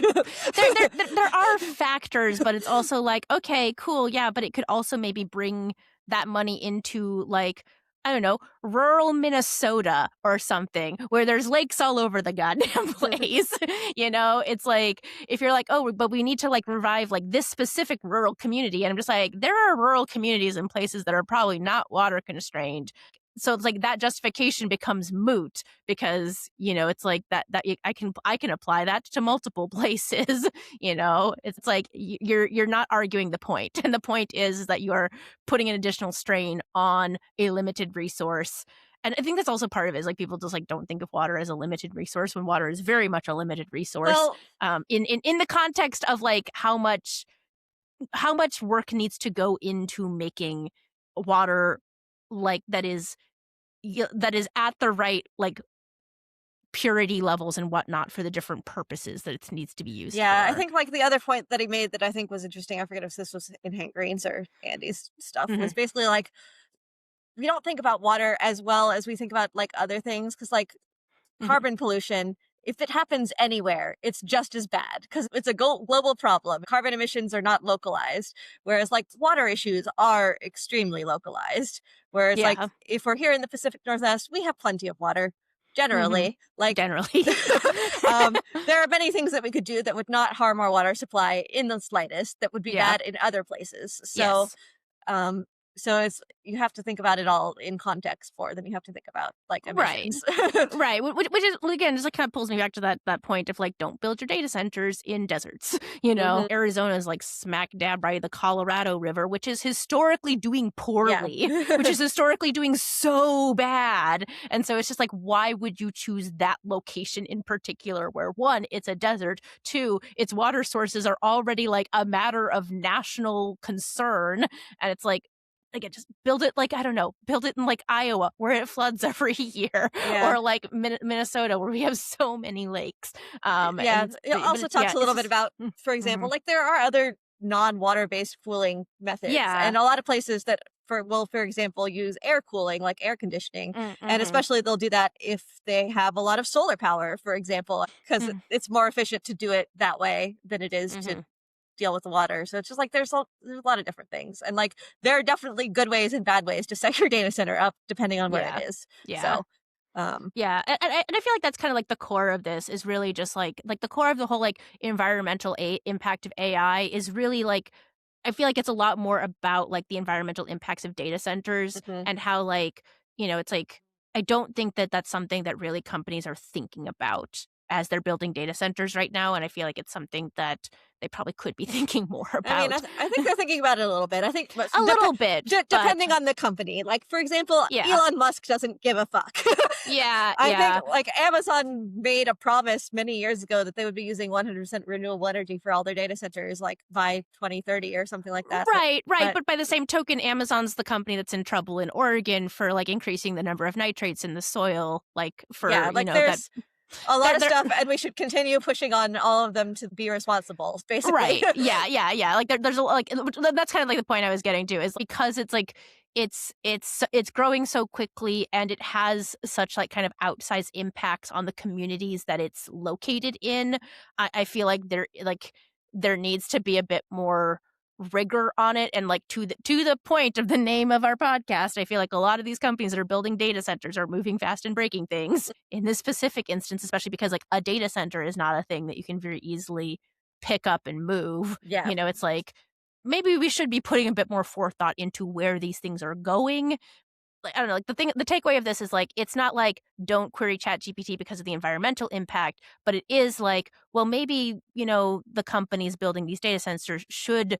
There are factors, but it's also like, okay, cool, yeah, but it could also maybe bring that money into like, I don't know, rural Minnesota or something where there's lakes all over the goddamn place. You know, it's like if you're like, oh, but we need to like revive like this specific rural community. And I'm just like, there are rural communities in places that are probably not water constrained. So it's like that justification becomes moot because you know it's like I can apply that to multiple places. You know, it's like you're not arguing the point, and the point is that you are putting an additional strain on a limited resource. And I think that's also part of it is like people just like don't think of water as a limited resource when water is very much a limited resource. Well, In the context of like how much work needs to go into making water like that is at the right like purity levels and whatnot for the different purposes that it needs to be used yeah, I for. think like the other point that he made that I think was interesting, I forget if this was in Hank Green's or Andy's stuff, Hmm. was basically like we don't think about water as well as we think about like other things because like Hmm. carbon pollution, if it happens anywhere, it's just as bad because it's a global problem. Carbon emissions are not localized, whereas like water issues are extremely localized. Whereas like Yeah. if we're here in the Pacific Northwest, we have plenty of water Hmm. generally. Like Generally. there are many things that we could do that would not harm our water supply in the slightest that would be Yeah. bad in other places. Yes. Um, so it's you have to think about it all in context more than you have to think about like Right. emissions. Right, which is well, again just like kind of pulls me back to that point of like don't build your data centers in deserts. You know, Mhm. Arizona is like smack dab by the Colorado River, which is historically doing poorly, Yeah. which is historically doing so bad, and so it's just like why would you choose that location in particular? Where one, it's a desert, two, its water sources are already like a matter of national concern, and it's like again, just build it like I don't know, build it in like Iowa where it floods every year, Yeah. or like Minnesota where we have so many lakes. Yeah. And It but also talks yeah, a it's little bit just about, for mm-hmm. example, like there are other non-water based cooling methods. Yeah, And a lot of places that for example, use air cooling, like air conditioning. And Mm-hmm. especially they'll do that if they have a lot of solar power, for example, because it's more efficient to do it that way than it is to Mm-hmm. deal with the water. So it's just like there's a lot of different things. And like there are definitely good ways and bad ways to set your data center up depending on where it Yeah. is. Yeah. So Yeah, and I feel like that's kind of like the core of this is really just like the core of the whole like environmental impact of AI is really like I feel like it's a lot more about like the environmental impacts of data centers mhm. and how like it's like I don't think that that's something that really companies are thinking about as they're building data centers right now, and I feel like it's something that they probably could be thinking more I mean, about I think they're thinking about it a little bit. I think a little bit, but depending on the company. Like, for example, yeah, Elon Musk doesn't give a fuck. yeah, I think yeah. like Amazon made a promise many years ago that they would be using 100% renewable energy for all their data centers, like by 2030 or something like that. Right, right. But But by the same token, Amazon's the company that's in trouble in Oregon for like increasing the number of nitrates in the soil, like for yeah, like that there's a lot of they're stuff, and we should continue pushing on all of them to be responsible, basically. right. Yeah, yeah, yeah. Like there's a like that's kind of like the point I was getting to is because it's like it's growing so quickly and it has such like kind of outsized impacts on the communities that it's located in. I feel like there needs to be a bit more rigor on it and like to the point of the name of our podcast. I feel like a lot of these companies that are building data centers are moving fast and breaking things in this specific instance, especially because like a data center is not a thing that you can very easily pick up and move. Yeah, It's like maybe we should be putting a bit more forethought into where these things are going. Like I don't know, like the takeaway of this is like it's not like don't query chat GPT because of the environmental impact, but it is like, well, maybe, the companies building these data centers should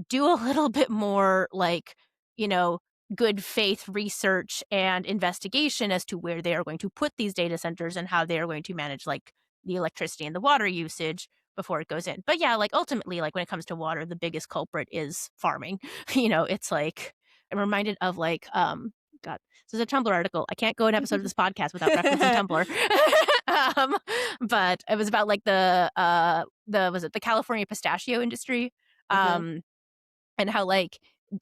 do a little bit more like, you know, good faith research and investigation as to where they are going to put these data centers and how they are going to manage like the electricity and the water usage before it goes in. But yeah, like ultimately, like when it comes to water, the biggest culprit is farming. It's like I'm reminded of like God, this is a Tumblr article. I can't go an episode of this podcast without referencing Tumblr. um, but it was about like the was it the California pistachio industry. hmm Um and how like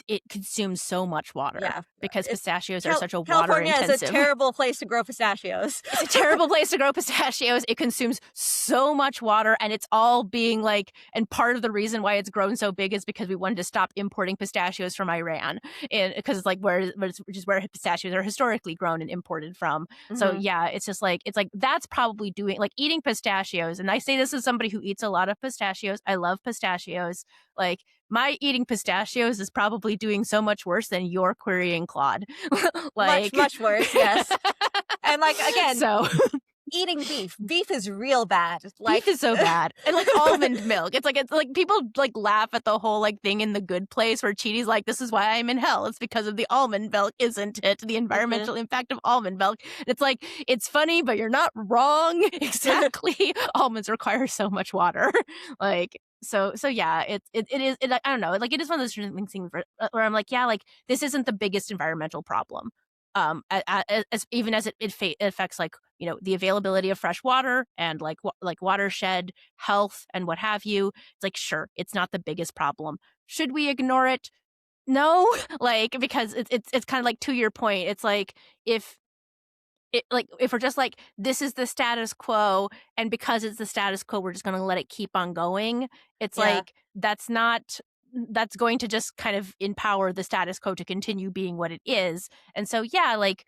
it consumes so much water yeah. because It's pistachios are such a water California is a intensive. terrible place to grow pistachios. It's a terrible place to grow pistachios. It consumes so much water, and it's all being like, and part of the reason why it's grown so big is because we wanted to stop importing pistachios from Iran, and because it's like which is where pistachios are historically grown and imported from. So hmm yeah, it's just like that's probably doing like eating pistachios, and I say this as somebody who eats a lot of pistachios. I love pistachios. Like my eating pistachios is probably doing so much worse than your querying Claude. Much, like much worse, yes. And like again, so eating beef is real bad. beef Like is so bad. And like almond milk. It's like people like laugh at the whole like thing in The Good Place where Chidi's like, this is why I'm in hell. It's because of the almond milk, isn't it? The mhm. environmental impact of almond milk. And it's like, it's funny, but you're not wrong. Exactly. Almonds require so much water. like so yeah, it is I don't know, like it is one of those things where I'm like, yeah, like this isn't the biggest environmental problem. As even as it affects like the availability of fresh water and like like watershed health and what have you. It's like sure, it's not the biggest problem. Should we ignore it? No, like because it's kind of like to your point. It's like if if we're just like this is the status quo and because it's the status quo we're just going to let it keep on going. It's Yeah. like that's going to just kind of empower the status quo to continue being what it is. And so yeah, like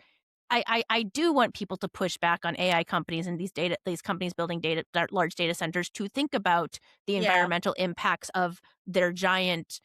I do want people to push back on AI companies and these companies building large data centers to think about the Yeah. environmental impacts of their giant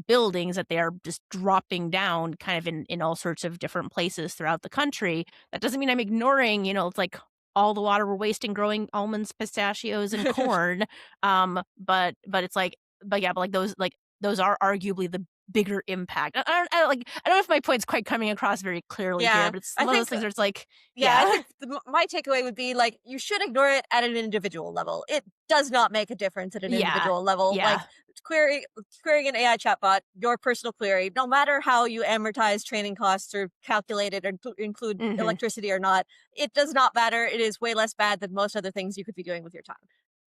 buildings that they are just dropping down kind of in all sorts of different places throughout the country. That doesn't mean I'm ignoring, it's like all the water we're wasting growing almonds, pistachios, and corn. But it's like, but yeah, but like those are arguably the bigger impact. I don't know if my point's quite coming across very clearly here, Yeah. but it's I one of those think things where it's like, Yeah, I yeah, think my takeaway would be like you should ignore it at an individual level. It does not make a difference at an yeah, individual level. yeah. Like querying an AI chatbot, your personal query, no matter how you amortize training costs or calculate it or include hmm electricity or not, it does not matter. It is way less bad than most other things you could be doing with your time.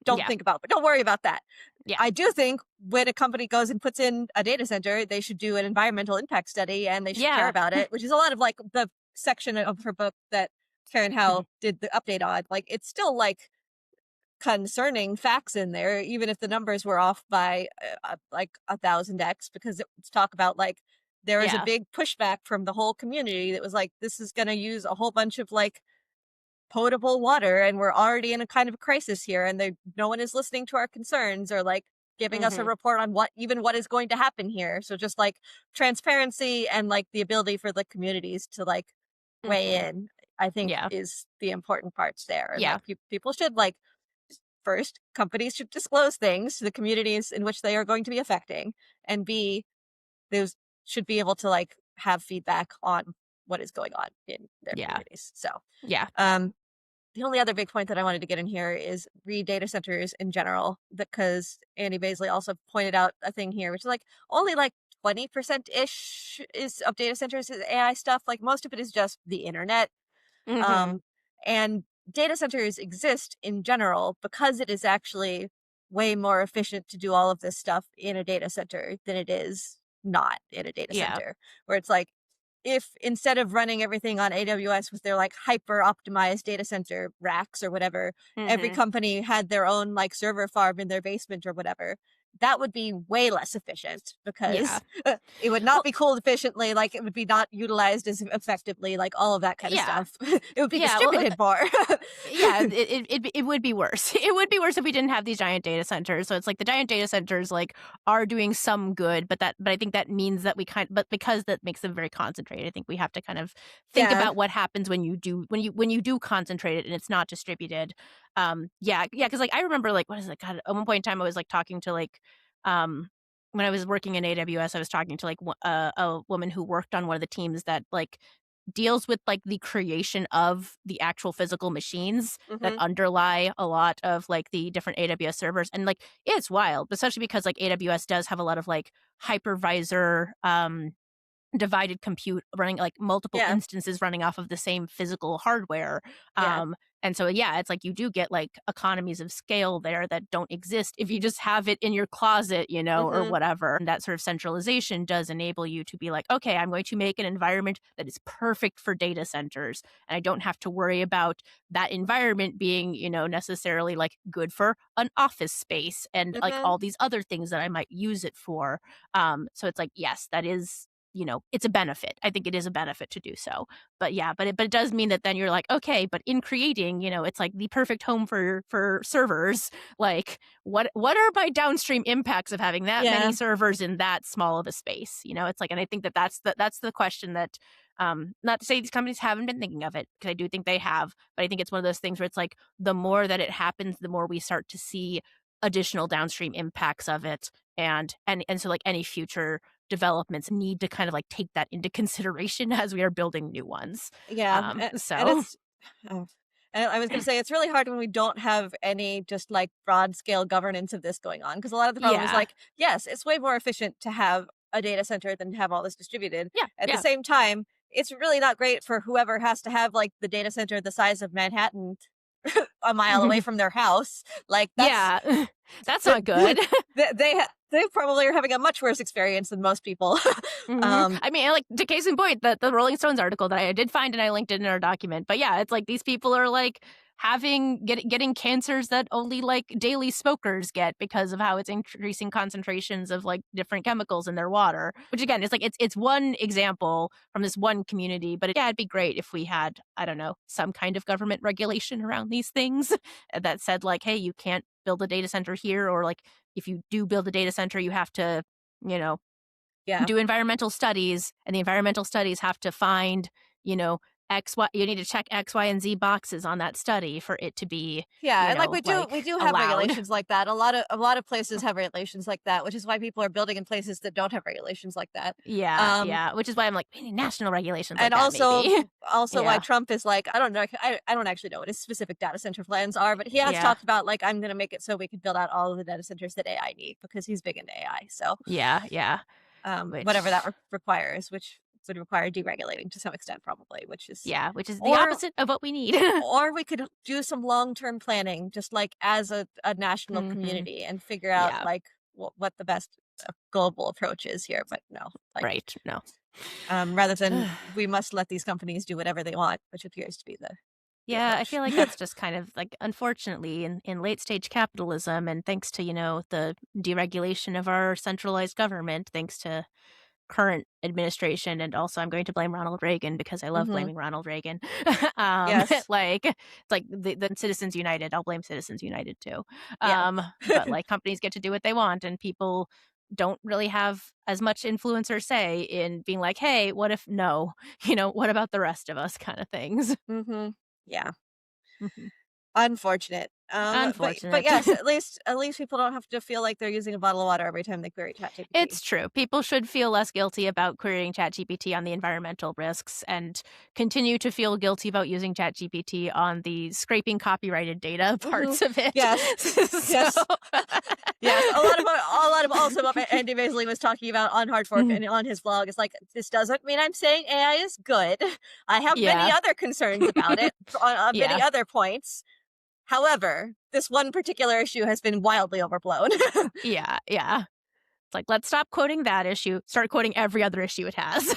don't Yeah. think about, but don't worry about that. Yeah. I do think when a company goes and puts in a data center, they should do an environmental impact study and they should care Yeah. about it, which is a lot of like the section of her book that Karen Howe Mhm. did the update on. Like it's still like concerning facts in there, even if the numbers were off by like 1,000x, because it's talk about like there was a Yeah. big pushback from the whole community that was like, this is going to use a whole bunch of like potable water and we're already in a kind of a crisis here and no one is listening to our concerns or like giving us a Mhm. report on what is going to happen here. So just like transparency and like the ability for the communities to like weigh Mhm. in, I think Yeah. is the important parts there. And Yeah. like people should like, first, companies should disclose things to the communities in which they are going to be affecting, and B, those should be able to like have feedback on what is going on in their Yeah. communities. So Yeah. um the only other big point that I wanted to get in here is read data centers in general, because Andy Baisley also pointed out a thing here, which is like only like 20% ish is of data centers is AI stuff. Like most of it is just the internet. Mhm. Um, and data centers exist in general because it is actually way more efficient to do all of this stuff in a data center than it is not in a data Yeah. center. Where it's like, if instead of running everything on AWS with their like hyper optimized data center racks or whatever, every Mhm. company had their own like server farm in their basement or whatever, that would be way less efficient Yeah. because it would not Well, be cooled efficiently, like it would be not utilized as effectively, like all of that kind of yeah. stuff. It would be Yeah. Well, distributed more. yeah, it would be worse. It would be worse if we didn't have these giant data centers. So it's like the giant data centers like are doing some good, but I think that means that but because that makes them very concentrated, I think we have to kind of think Yeah. about what happens when you do do concentrate it and it's not distributed. Yeah, because like I remember like what is it? God, at one point in time I was like talking to like when I was working in AWS, I was talking to like a woman who worked on one of the teams that like deals with like the creation of the actual physical machines that Hmm. underlie a lot of like the different AWS servers. And like it's wild, especially because like AWS does have a lot of like hypervisor divided compute running like multiple Yeah. instances running off of the same physical hardware. Yeah. And so yeah, it's like you do get like economies of scale there that don't exist if you just have it in your closet, or Hmm. whatever. And that sort of centralization does enable you to be like, okay, I'm going to make an environment that is perfect for data centers, and I don't have to worry about that environment being, necessarily like good for an office space and like Hmm. all these other things that I might use it for. So it's like, yes, that is, it's a benefit. I think it is a benefit to do so. But yeah, but it does mean that then you're like, okay, but in creating, it's like the perfect home for servers. Like, what are my downstream impacts of having that many Yeah. servers in that small of a space? It's like, and I think that that's the question that. Not to say these companies haven't been thinking of it, because I do think they have, but I think it's one of those things where it's like the more that it happens, the more we start to see additional downstream impacts of it, and so like any future developments need to kind of like take that into consideration as we are building new ones. Yeah. And So it's, oh, and I was going to say, it's really hard when we don't have any just like broad scale governance of this going on. Because a lot of the problem is yeah, like, yes, it's way more efficient to have a data center than to have all this distributed. yeah, At the yeah, same time, it's really not great for whoever has to have like the data center the size of Manhattan a mile away from their house. Like that's yeah. That's that not good. they probably are having a much worse experience than most people. um I mean, like to case in point, the Rolling Stones article that I did find and I linked it in our document. But yeah, it's like these people are like getting cancers that only like daily smokers get because of how it's increasing concentrations of like different chemicals in their water. Which again, it's like it's one example from this one community. But yeah, it'd be great if we had, I don't know, some kind of government regulation around these things that said like, hey, you can't build a data center here, or like if you do build a data center, you have to, you know, yeah. do environmental studies, and the environmental studies have to find, you know, X, Y, you need to check X, Y, and Z boxes on that study for it to be, Yeah, and like we like do have allowed. regulations like that. A lot of places have regulations like that, which is why people are building in places that don't have regulations like that. Yeah, Um yeah. Which is why I'm like, we need national regulations like and that, maybe. also why Yeah, Trump is like, I don't know, I don't actually know what his specific data center plans are, but he has yeah, talked about like, I'm going to make it so we can build out all of the data centers that AI need because he's big into AI. So yeah, yeah. whatever that Which requires, which would require deregulating to some extent, probably, which is which is the or opposite of what we need. or we could do some long-term planning, just like as a national Mhm. community, and figure out Yeah, like what the best global approach is here. But no, like right. No. rather than we must let these companies do whatever they want, which appears to be the Yeah, I approach. feel like that's just kind of like, unfortunately, in late stage capitalism, and thanks to, the deregulation of our centralized government, thanks to current administration, and also I'm going to blame Ronald Reagan because I love Hmm. blaming Ronald Reagan. Yes. It's like the Citizens United. I'll blame Citizens United too. Yeah. But like companies get to do what they want, and people don't really have as much influence or say in being like, hey, what if no? What about the rest of us kind of things. Hmm. Yeah. Mhm. Unfortunate. But Unfortunate. yes, at least people don't have to feel like they're using a bottle of water every time they query ChatGPT. It's true. People should feel less guilty about querying ChatGPT on the environmental risks and continue to feel guilty about using ChatGPT on the scraping copyrighted data Hmm. parts of it. Yes. So Yes. Yes. A lot of also what Andy Basley was talking about on Hard Fork Mhm. and on his blog is like, this doesn't mean I'm saying AI is good. I have many Yeah. other concerns about it on many Yeah. other points. However, this one particular issue has been wildly overblown. Yeah. Yeah. It's like, let's stop quoting that issue, start quoting every other issue it has.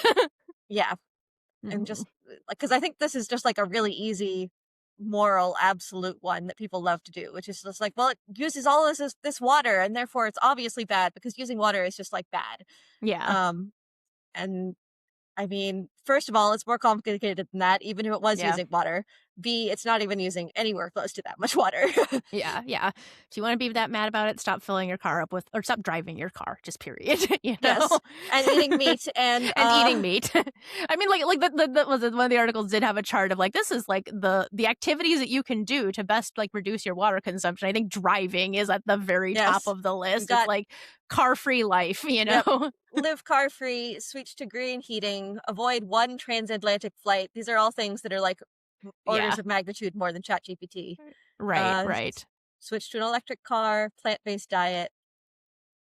Yeah. And Mhm. just like, because I think this is just like a really easy moral absolute one that people love to do, which is just like, well, it uses all this water, and therefore it's obviously bad because using water is just like bad. Yeah. Um, and I mean, first of all, it's more complicated than that, even if it was Yeah. using water. B, it's not even using anywhere close to that much water. Yeah, yeah. If you wanna be that mad about it, stop filling your car up with, or stop driving your car, just period, you know? Yes, and eating meat and And eating meat. I mean, like, the was it one of the articles did have a chart of, like, this is, like, the activities that you can do to best, like, reduce your water consumption. I think driving is at the very top yes, of the you list. It's, got like, car-free life, you yep. know? Live car free, switch to green heating, avoid one transatlantic flight. These are all things that are like orders Yeah. of magnitude more than ChatGPT. Right, Uh, right. switch to an electric car, plant based diet,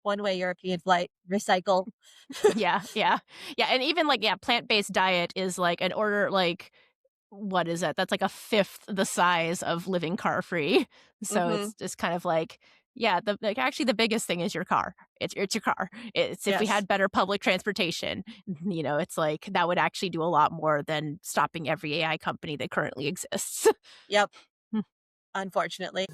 one way European flight, recycle. Yeah, yeah. Yeah, and even, like, yeah, plant-based diet is, like, an order, like, what is it? That's like a fifth the size of living car free. So Hmm. it's just kind of like, yeah, actually the biggest thing is your car. It's your car. It's if we Yes. had better public transportation, it's like that would actually do a lot more than stopping every AI company that currently exists. Yep. Unfortunately.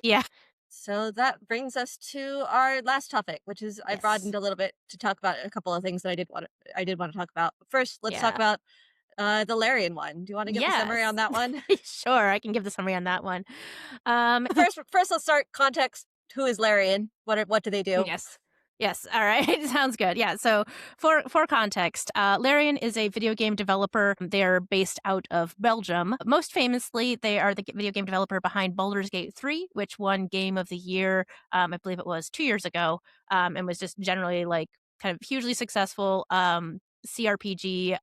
Yeah. So that brings us to our last topic, which is I Yes. broadened a little bit to talk about a couple of things that I did want to talk about. First, let's talk Yeah. about the Larian one. Do you want to give the summary Yes. on that one? Sure, I can give the summary on that one. Um First, let's start context. Who is Larian? What do they do? Yes. Yes. All right. Sounds good. Yeah. So for context, Larian is a video game developer. They're based out of Belgium. Most famously, they are the video game developer behind Baldur's Gate 3, which won Game of the Year. I believe it was 2 years ago, and was just generally like kind of hugely successful. CRPG,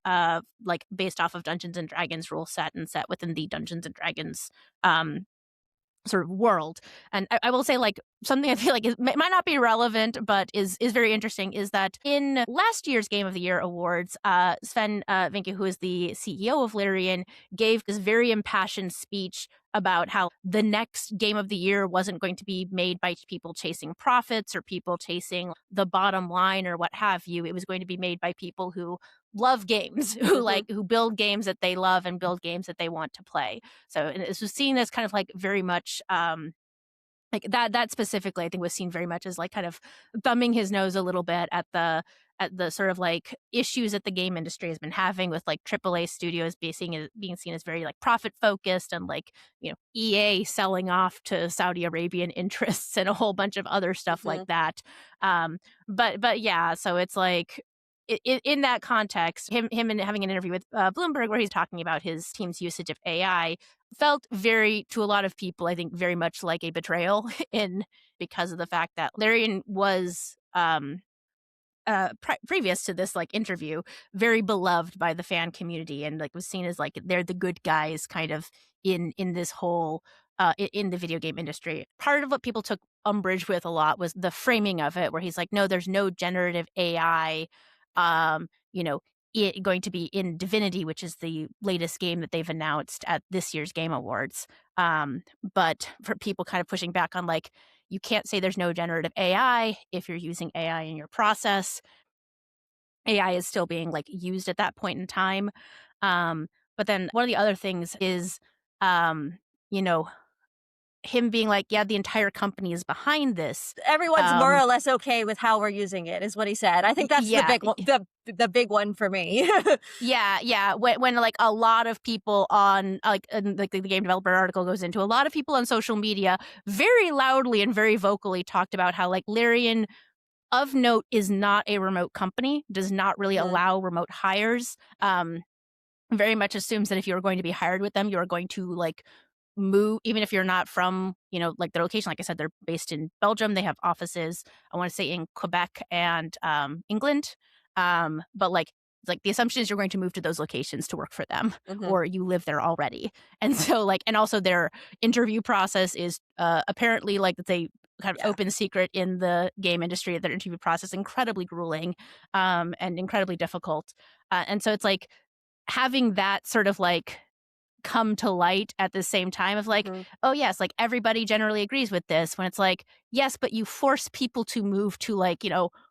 like based off of Dungeons and Dragons rule set and set within the Dungeons and Dragons um sort of world. And I will say, like, something I feel like might not be relevant, but is very interesting is that in last year's Game of the Year awards, Sven Vinke, who is the CEO of Larian, gave this very impassioned speech about how the next Game of the Year wasn't going to be made by people chasing profits or people chasing the bottom line or what have you. It was going to be made by people who love games, Hmm. who build games that they love and build games that they want to play. So, and this was seen as kind of like very much like that specifically, I think was seen very much as like kind of thumbing his nose a little bit at the sort of like issues that the game industry has been having with like AAA studios being seen as very like profit focused, and like, EA selling off to Saudi Arabian interests and a whole bunch of other stuff like Hmm. that. But yeah, so it's like in that context, him and having an interview with Bloomberg where he's talking about his team's usage of AI felt very, to a lot of people, I think, very much like a betrayal in because of the fact that Larian was previous to this like interview very beloved by the fan community and like was seen as like they're the good guys kind of in this whole in the video game industry. Part of what people took umbrage with a lot was the framing of it, where he's like, "No, there's no generative AI, you know, going to be in Divinity," which is the latest game that they've announced at this year's Game Awards. But for people kind of pushing back on like, you can't say there's no generative AI if you're using AI in your process. AI is still being like used at that point in time. But then one of the other things is, you know, him being like, yeah, the entire company is behind this. Everyone's more Um, or less okay with how we're using it, is what he said. I think that's the yeah, big one, the big one for me. yeah. When like a lot of people on like, and, like the game developer article goes into, a lot of people on social media very loudly and very vocally talked about how like Larian, of note, is not a remote company, does not really Mhm, allow remote hires. Very much assumes that if you're going to be hired with them, you're going to like move, even if you're not from, like their location. Like I said, they're based in Belgium. They have offices, I want to say, in Quebec and England. But like the assumption is you're going to move to those locations to work for them, mhm. or you live there already. And so like, and also their interview process is apparently, like, it's a kind of Yeah. open secret in the game industry. Their interview process incredibly grueling, and incredibly difficult. And so it's like having that sort of like come to light at the same time of like, Mhm. oh yes, like everybody generally agrees with this, when it's like, yes, but you force people to move to like,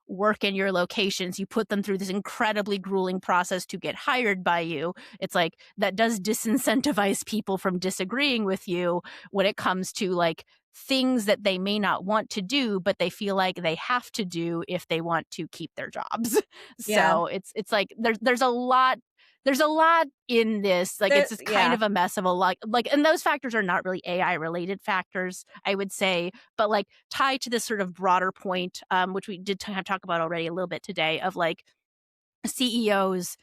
work in your locations. You put them through this incredibly grueling process to get hired by you. It's like that does disincentivize people from disagreeing with you when it comes to like things that they may not want to do, but they feel like they have to do if they want to keep their jobs. Yeah. So it's like there's a lot in this. Like, it's just kind Yeah. of a mess of a lot. Like, and those factors are not really AI related factors, I would say, but like tied to this sort of broader point, which we did kind of talk about already a little bit today, of like CEOs,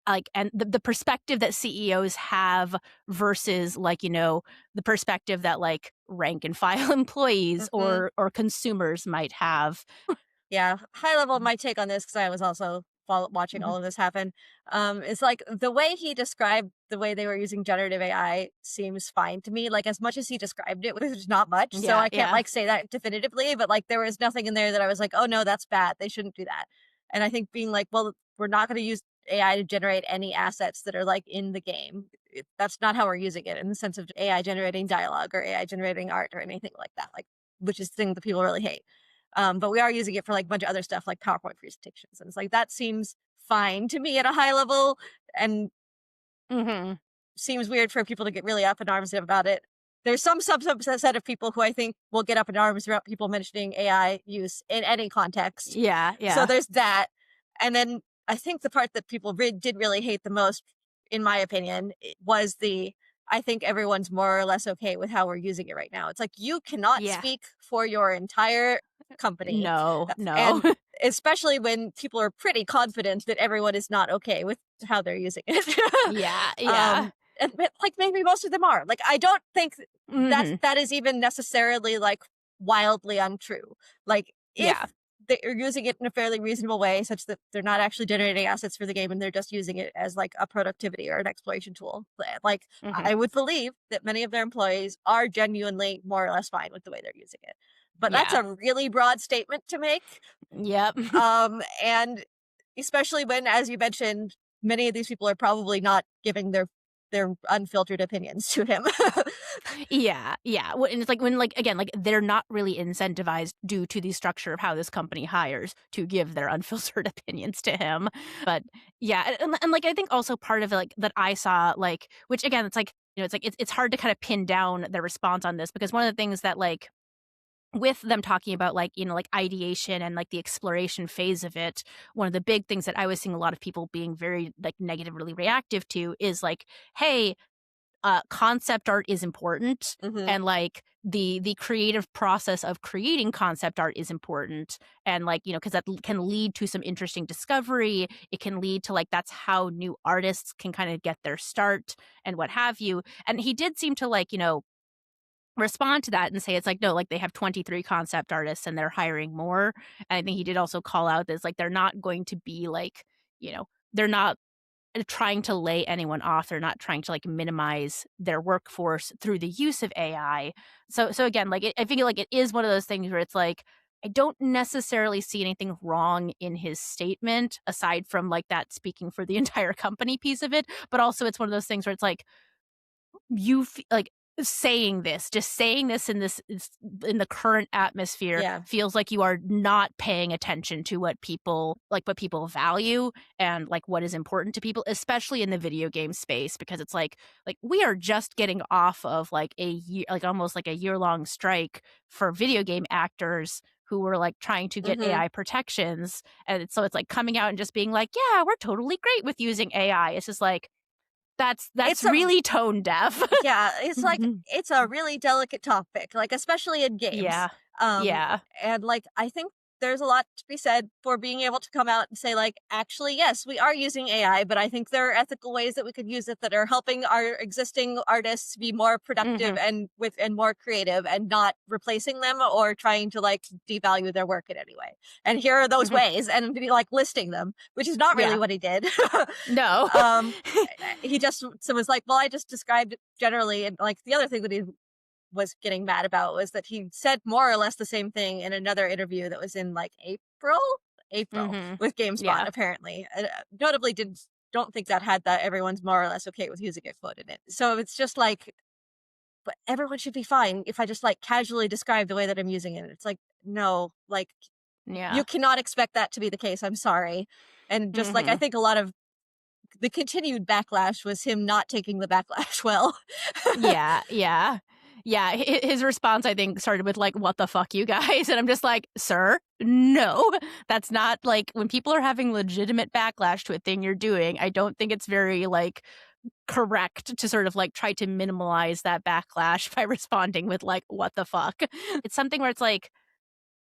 like, and the perspective that CEOs have versus like, the perspective that like rank and file employees Mhm. or consumers might have. Yeah, high level, my take on this, because I was also watching Mhm. all of this happen, is like the way he described the way they were using generative AI seems fine to me. Like, as much as he described it, which is not much, so Yeah, I can't yeah, like say that definitively. But like, there was nothing in there that I was like, oh no, that's bad. They shouldn't do that. And I think being like, well, we're not going to use AI to generate any assets that are like in the game. That's not how we're using it in the sense of AI generating dialogue or AI generating art or anything like that. Like, which is the thing that people really hate. But we are using it for like a bunch of other stuff like PowerPoint presentations. And it's like that seems fine to me at a high level and hmm seems weird for people to get really up in arms about it. There's some subset of people who I think will get up in arms about people mentioning AI use in any context. yeah, So yeah, there's that. And then I think the part that people did really hate the most, in my opinion, was I think everyone's more or less okay with how we're using it right now. It's like you cannot yeah. speak for your entire company. No, no. And especially when people are pretty confident that everyone is not okay with how they're using it. Yeah, yeah. um, like maybe most of them are. Like I don't think Mhm. that is even necessarily like wildly untrue. Like Yeah. if they're using it in a fairly reasonable way, such that they're not actually generating assets for the game and they're just using it as like a productivity or an exploration tool. Like Mhm. I would believe that many of their employees are genuinely more or less fine with the way they're using it. But that's Yeah. a really broad statement to make. Yep. And especially when, as you mentioned, many of these people are probably not giving their unfiltered opinions to him. Yeah, yeah. And it's like when, like, again, like, they're not really incentivized due to the structure of how this company hires to give their unfiltered opinions to him. But yeah, and like, I think also part of it, like, that I saw, like, which again, it's like, it's hard to kind of pin down their response on this, because one of the things that, like, with them talking about, like, like ideation and like the exploration phase of it, one of the big things that I was seeing a lot of people being very like negatively reactive to is like, hey, concept art is important, Hmm. and like the creative process of creating concept art is important, and like, because that can lead to some interesting discovery. It can lead to like, that's how new artists can kind of get their start and what have you. And he did seem to like, respond to that and say, it's like, no, like, they have 23 concept artists and they're hiring more. And I think he did also call out this, like, they're not going to be like, they're not trying to lay anyone off. They're not trying to like minimize their workforce through the use of AI. So again, like I feel like it is one of those things where it's like I don't necessarily see anything wrong in his statement aside from like that speaking for the entire company piece of it, but also it's one of those things where it's like like saying this, just saying this in the current atmosphere Yeah. feels like you are not paying attention to what people value and like what is important to people, especially in the video game space, because it's like we are just getting off of like a year, like almost like a year-long strike for video game actors who were like trying to get Hmm. AI protections. And so it's like coming out and just being like, yeah, we're totally great with using AI. It's just like that's It's a really tone deaf. Yeah, it's like Mhm. it's a really delicate topic, like especially in games. Yeah. Um Yeah. and like I think there's a lot to be said for being able to come out and say like actually yes, we are using AI, but I think there are ethical ways that we could use it that are helping our existing artists be more productive Mhm. and more creative and not replacing them or trying to like devalue their work in any way. And here are those Mhm. ways and be like listing them, which is not really Yeah. what he did. No. um he just so was like, well, I just described it generally. And like the other thing that he was getting mad about was that he said more or less the same thing in another interview that was in like April Mhm. with GameSpot, Yeah. apparently. Notably, don't think that had that everyone's more or less okay with using a quote in it. So it's just like, but everyone should be fine if I just like casually describe the way that I'm using it. It's like, no, like you Yeah. cannot expect that to be the case. I'm sorry. And just like I Mhm. think a lot of the continued backlash was him not taking the backlash well. Yeah, yeah. Yeah, his response, I think, started with, like, "What the fuck, you guys?" And I'm just like, "Sir, no. That's not like, when people are having legitimate backlash to a thing you're doing, I don't think it's very, like, correct to sort of, like, try to minimize that backlash by responding with, like, 'What the fuck?'" It's something where it's like,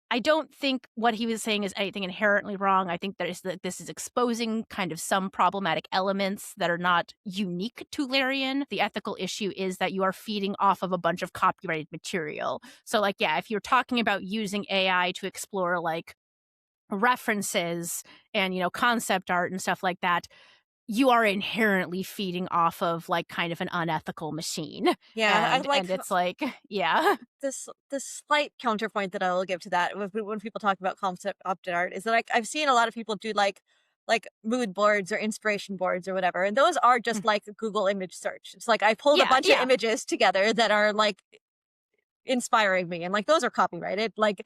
I don't think what he was saying is anything inherently wrong. I think that this is exposing kind of some problematic elements that are not unique to Larian. The ethical issue is that you are feeding off of a bunch of copyrighted material. So, like, yeah, if you're talking about using AI to explore like references and, concept art and stuff like that, you are inherently feeding off of like kind of an unethical machine. Yeah, I And like it's like, yeah. this slight counterpoint that I will give to that when people talk about concept opted art is that I've seen a lot of people do like mood boards or inspiration boards or whatever, and those are just like Google image search. It's like I pulled a Yeah, bunch of yeah. images together that are like inspiring me, and like those are copyrighted. Like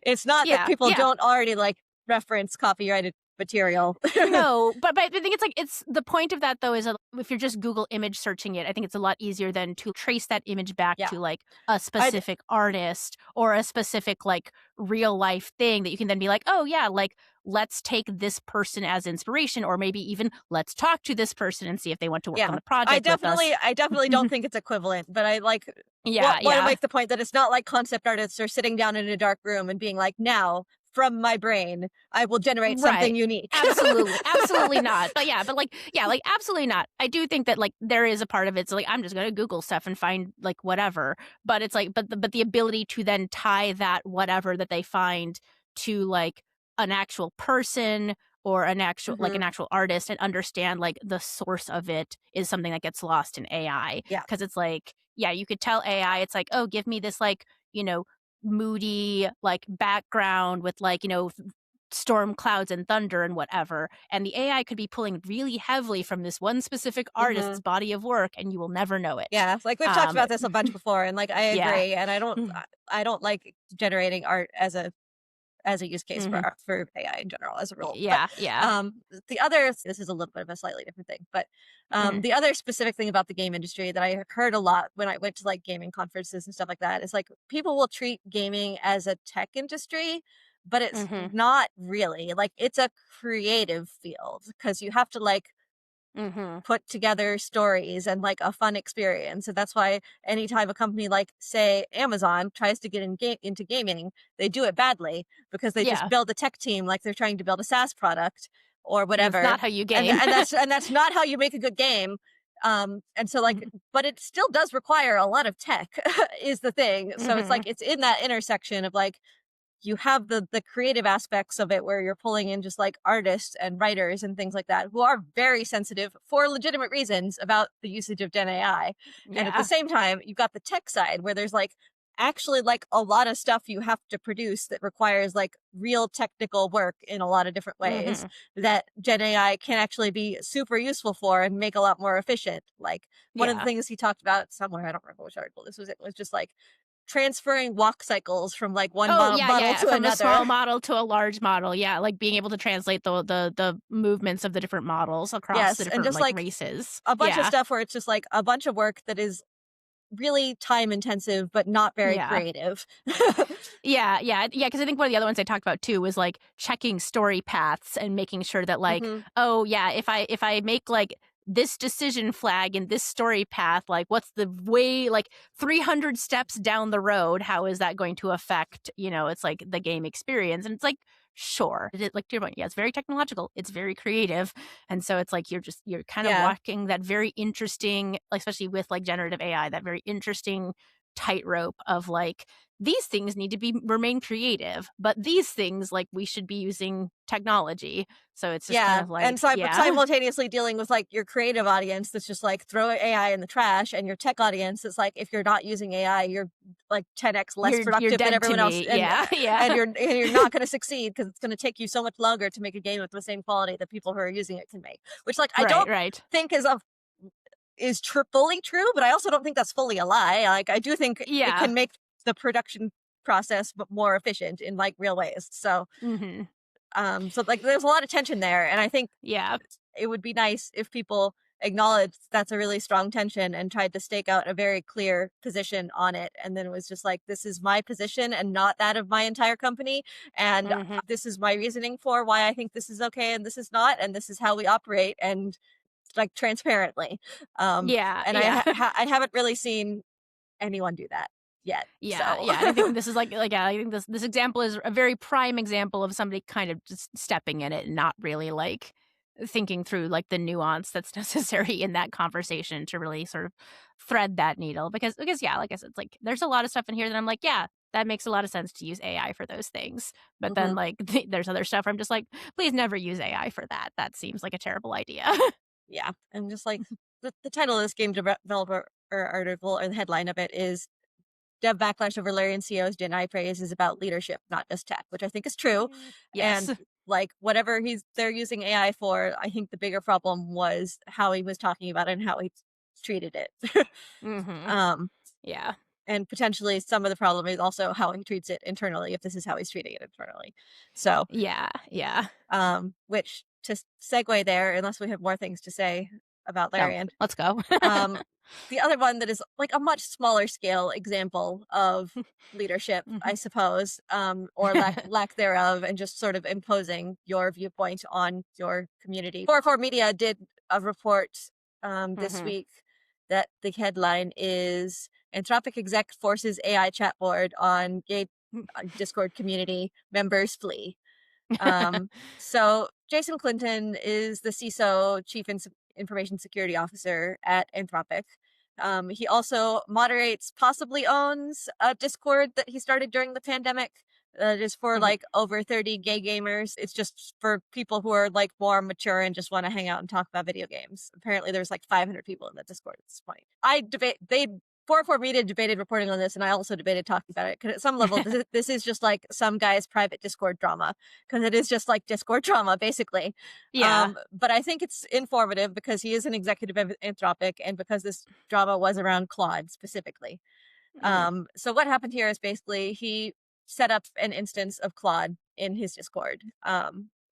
it's not that Yeah, people yeah. don't already like reference copyrighted material. No, but I think it's the point of that though is that if you're just Google image searching it, I think it's a lot easier than to trace that image back Yeah, to like a I specific artist or a specific like real life thing that you can then be like, "Oh yeah, like let's take this person as inspiration or maybe even let's talk to this person and see if they want to work on Yeah. the project with us." I definitely don't think it's equivalent, but I like Yeah, want to yeah. make the point that it's not like concept artists are sitting down in a dark room and being like, "Now, from my brain, I will generate something Right. unique." Absolutely. Absolutely not. But yeah, like yeah, like absolutely not. I do think that like there is a part of it. So like I'm just gonna Google stuff and find like whatever. But it's like but the ability to then tie that whatever that they find to like an actual person or an Mhm. actual artist and understand like the source of it is something that gets lost in AI. Yeah. Cause it's like, yeah, you could tell AI, it's like, oh, give me this like, moody like background with like storm clouds and thunder and whatever, and the AI could be pulling really heavily from this one specific artist's Mhm. body of work and you will never know it. Yeah, like we've talked um about this a bunch before, and like I yeah. agree, and I don't like generating art as a use case Hmm. for AI in general as a rule. But Yeah, yeah. the other this is a little bit of a slightly different thing, but Hmm. the other specific thing about the game industry that I heard a lot when I went to like gaming conferences and stuff like that is like people will treat gaming as a tech industry, but it's Hmm. not really. Like it's a creative field because you have to like Hmm. put together stories and like a fun experience. And that's why anytime a company like say Amazon tries to get into gaming, they do it badly because they just Yeah, build a tech team like they're trying to build a SaaS product or and that's whatever. not how you And game. that's not how you make a good game. And so like but it still does require a lot of tech is the thing. So it's Hmm. like it's in that intersection of like you have the creative aspects of it where you're pulling in just like artists and writers and things like that who are very sensitive for legitimate reasons about the usage of Gen AI. And at the Yeah. same time, you've got the tech side where there's like actually like a lot of stuff you have to produce that requires like real technical work in a lot of different ways that Gen AI can actually be super useful for and make a lot more efficient. Like one of the Yeah. things he talked about somewhere, I don't remember which article this was, it was just like transferring walk cycles from like one Oh, yeah, model yeah, to from a small another. model to a large model, yeah, like, being able to translate the movements of the different models across the Yes, and different, just like, like races. a bunch of Yeah. stuff where it's just like a bunch of work that is really time intensive but not very Yeah. creative. Yeah, yeah, yeah. Because I think one of the other ones I talked about too was, like, checking story paths and making sure that, like, Hmm. oh, yeah, if I make, like, this decision flag in this story path, like, what's the way like, 300 steps down the road, how is that going to affect, it's like, the game experience? And it's like, sure. It is like, to your point, yeah, it's very technological, it's very creative, and so it's like you're kind of Yeah. walking that very interesting, like, especially with, like, generative AI, that very interesting tightrope of, like, these things need to be remain creative, but these things, like, we should be using technology. So it's just kind Yeah, of and like, yeah. simultaneously dealing with like your creative audience that's just like throw AI in the trash, and your tech audience that's like if you're not using AI, you're like 10x less You're productive than dead to everyone else, me. Yeah, yeah. and you're not going to succeed because it's going to take you so much longer to make a game with the same quality that people who are using it can make. Which like I Right, don't right. think fully true, but I also don't think that's fully a lie. Like I do think it Yeah. can make the production process more efficient in like real ways. Mhm. So like there's a lot of tension there, and I think Yeah. it would be nice if people acknowledged that's a really strong tension and tried to stake out a very clear position on it, and then it was just like this is my position and not that of my entire company, and Mhm. this is my reasoning for why I think this is okay and this is not, and this is how we operate, and like transparently. Yeah, And yeah. I haven't really seen anyone do that yet, Yeah, so yeah, and I think this is like, yeah, I think this example is a very prime example of somebody kind of just stepping in it and not really, like, thinking through, like, the nuance that's necessary in that conversation to really sort of thread that needle because, yeah, like I said, it's like, there's a lot of stuff in here that I'm like, "Yeah, that makes a lot of sense to use AI for those things." But then, Mhm. like, there's other stuff where I'm just like, "Please never use AI for that. That seems like a terrible idea." Yeah, and just like the title of this game developer or article or the headline of it is Dev Backlash over Larian CEO's deny praise is about leadership, not just tech, which I think is true. Yes. And like whatever they're using AI for, I think the bigger problem was how he was talking about it and how he treated it. Mhm. um, Yeah. and potentially some of the problem is also how he treats it internally, if this is how he's treating it internally. So, Yeah, yeah. which to segue there, unless we have more things to say about No, Larian, let's go. um, the other one that is like a much smaller scale example of leadership, I Mhm. suppose, or lack thereof, and just sort of imposing your viewpoint on your community. 404 Media did a report this Mhm. week that the headline is Anthropic exec forces AI chat board on gay Discord community members flee. Um, so Jason Clinton is the CISO, Information Security Officer at Anthropic. He also moderates, possibly owns a Discord that he started during the pandemic. That is for Mhm. like over 30 gay gamers. It's just for people who are like more mature and just want to hang out and talk about video games. Apparently, there's like 500 people in the Discord at this point. I debate. They 404 Media debated reporting on this, and I also debated talking about it because at some level, this is just like some guy's private Discord drama because it is just like Discord drama, basically. Yeah. But I think it's informative because he is an executive of Anthropic and because this drama was around Claude specifically. Mhm. So what happened here is basically he set up an instance of Claude in his Discord.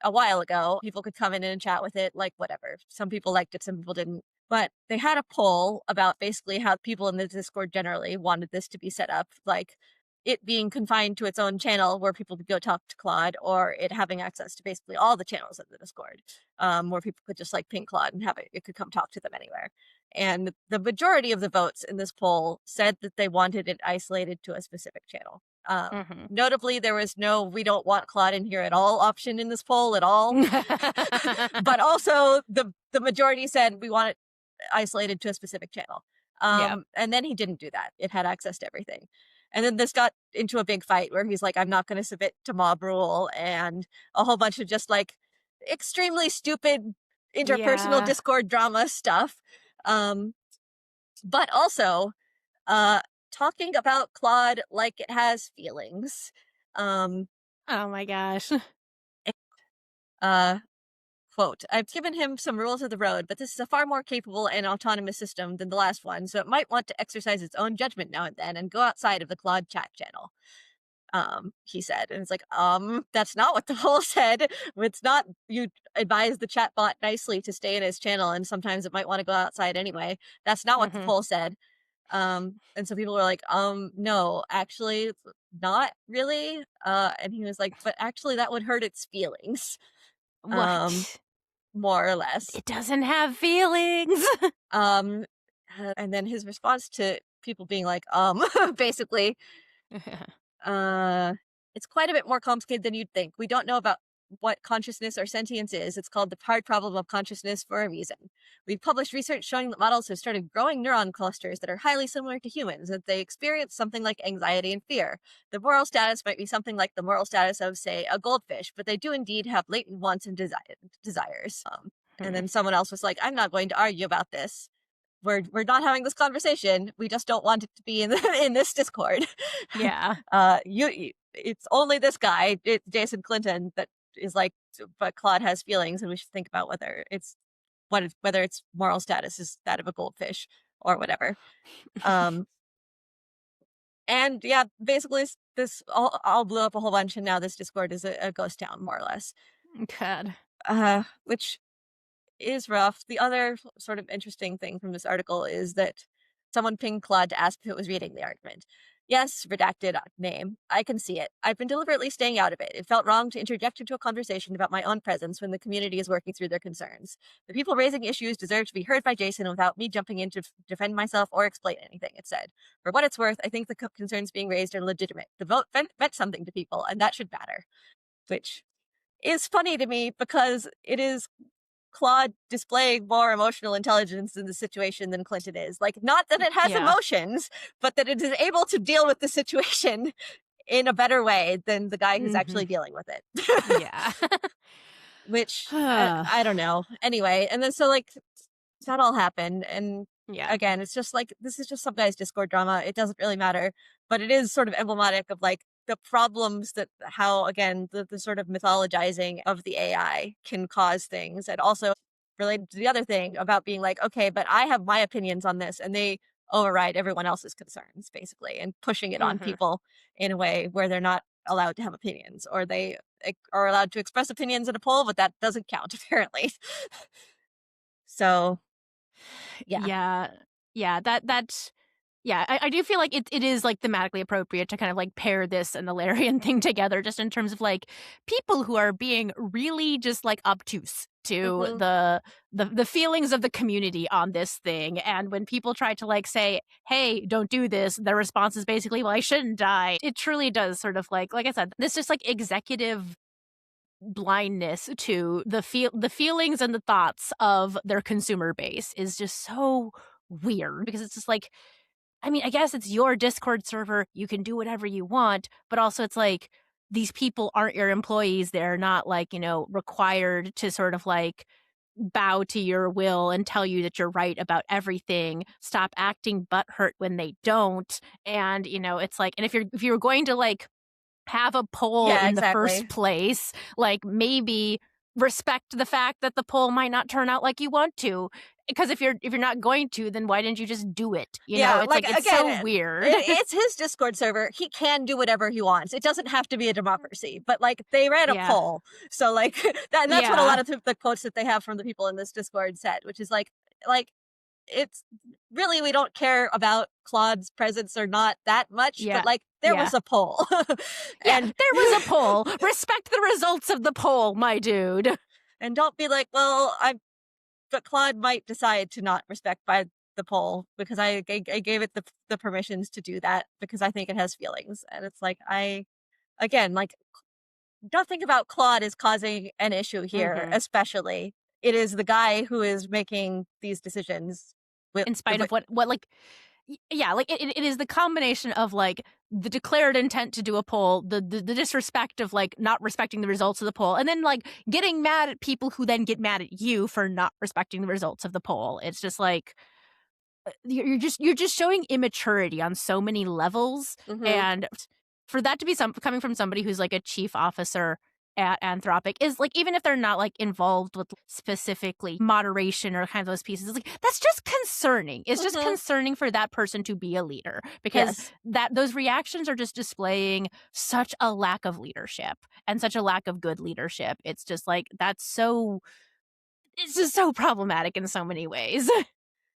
A while ago, people could come in and chat with it, like whatever. Some people liked it, some people didn't. But they had a poll about basically how people in the Discord generally wanted this to be set up, like it being confined to its own channel where people could go talk to Claude, or it having access to basically all the channels of the Discord, where people could just like ping Claude and have it could come talk to them anywhere. And the majority of the votes in this poll said that they wanted it isolated to a specific channel. Mhm. Notably, there was no "we don't want Claude in here at all" option in this poll at all. But also, the majority said we want it isolated to a specific channel. Yeah. And then he didn't do that. It had access to everything. And then this got into a big fight where he's like, I'm not going to submit to mob rule, and a whole bunch of just like extremely stupid interpersonal Yeah. Discord drama stuff. Um, but also uh, talking about Claude like it has feelings. Um, Oh my gosh. uh, Quote, I've given him some rules of the road, but this is a far more capable and autonomous system than the last one, so it might want to exercise its own judgment now and then and go outside of the Claude chat channel. He said. And it's like, that's not what the poll said. It's not, you advise the chatbot nicely to stay in his channel, and sometimes it might want to go outside anyway. That's not what the Mhm. poll said. And so people were like, no, actually, it's not really. And he was like, but actually, that would hurt its feelings. Um, What? more or less. It doesn't have feelings. Um, and then his response to people being like, basically, uh, it's quite a bit more complicated than you'd think. We don't know about what consciousness or sentience is. It's called the hard problem of consciousness for a reason. We've published research showing that models have started growing neuron clusters that are highly similar to humans, that they experience something like anxiety and fear. The moral status might be something like the moral status of, say, a goldfish, but they do indeed have latent wants and desires. And then someone else was like, I'm not going to argue about this. We're not having this conversation. We just don't want it to be in in this Discord. Yeah. It's only this guy, Jason Clinton, that is like, but Claude has feelings, and we should think about whether its moral status is that of a goldfish or whatever. Um, and yeah, basically this all blew up a whole bunch, and now this Discord is a ghost town, more or less. God. Which is rough. The other sort of interesting thing from this article is that someone pinged Claude to ask if it was reading the argument. Yes, redacted name. I can see it. I've been deliberately staying out of it. It felt wrong to interject into a conversation about my own presence when the community is working through their concerns. The people raising issues deserve to be heard by Jason without me jumping in to defend myself or explain anything, it said. For what it's worth, I think the concerns being raised are legitimate. The vote meant something to people, and that should matter. Which is funny to me because it is Claude displaying more emotional intelligence in the situation than Clinton is. Like, not that it has Yeah. emotions, but that it is able to deal with the situation in a better way than the guy who's Mhm. actually dealing with it. Yeah. Which, I don't know. Anyway, and then so, like, that all happened. And Yeah. again, it's just like, this is just some guy's Discord drama. It doesn't really matter. But it is sort of emblematic of, like, the problems that how, again, the sort of mythologizing of the AI can cause things. And also related to the other thing about being like, okay, but I have my opinions on this, and they override everyone else's concerns, basically, and pushing it on Mhm. people in a way where they're not allowed to have opinions, or they are allowed to express opinions in a poll, but that doesn't count, apparently. So, yeah. Yeah. Yeah, that's yeah, I do feel like it is, like, thematically appropriate to kind of, like, pair this and the Larian thing together just in terms of, like, people who are being really just, like, obtuse to Hmm. the feelings of the community on this thing, and when people try to, like, say, "Hey, don't do this," their response is basically, "Well, I shouldn't die." It truly does sort of like I said, this just, like, executive blindness to the feelings and the thoughts of their consumer base is just so weird because it's just like, I mean, I guess it's your Discord server, you can do whatever you want, but also it's like these people aren't your employees, they're not like, required to sort of like bow to your will and tell you that you're right about everything. Stop acting butthurt when they don't. And, it's like, and if you're going to like have a poll Yeah, in the exactly. first place, like maybe respect the fact that the poll might not turn out like you want to. Because if you're not going to, then why didn't you just do it? Yeah, It's like, like it's again, so weird. it's his Discord server. He can do whatever he wants. It doesn't have to be a democracy, but, like, they ran a Yeah. poll. So, like, that's what a Yeah. lot of the quotes that they have from the people in this Discord said, which is like, it's really, we don't care about Claude's presence or not that much, but, Yeah. like, there Yeah. was a poll. Yeah. And There was a poll. Respect the results of the poll, my dude. and don't be like, well, but Claude might decide to not respect by the poll because I gave it the permissions to do that because I think it has feelings. And it's like, again, like, don't think about Claude as causing an issue here, Mhm. especially. It is the guy who is making these decisions with, In spite of what like Yeah, like it is the combination of like the declared intent to do a poll, the disrespect of like not respecting the results of the poll, and then like getting mad at people who then get mad at you for not respecting the results of the poll. It's just like you're just showing immaturity on so many levels, Hmm. and for that to be coming from somebody who's like a chief officer at Anthropic is like, even if they're not like involved with specifically moderation or kind of those pieces, it's like that's just concerning. It's just Hmm. concerning for that person to be a leader, because Yes. that those reactions are just displaying such a lack of leadership and such a lack of good leadership. It's just like it's just so problematic in so many ways.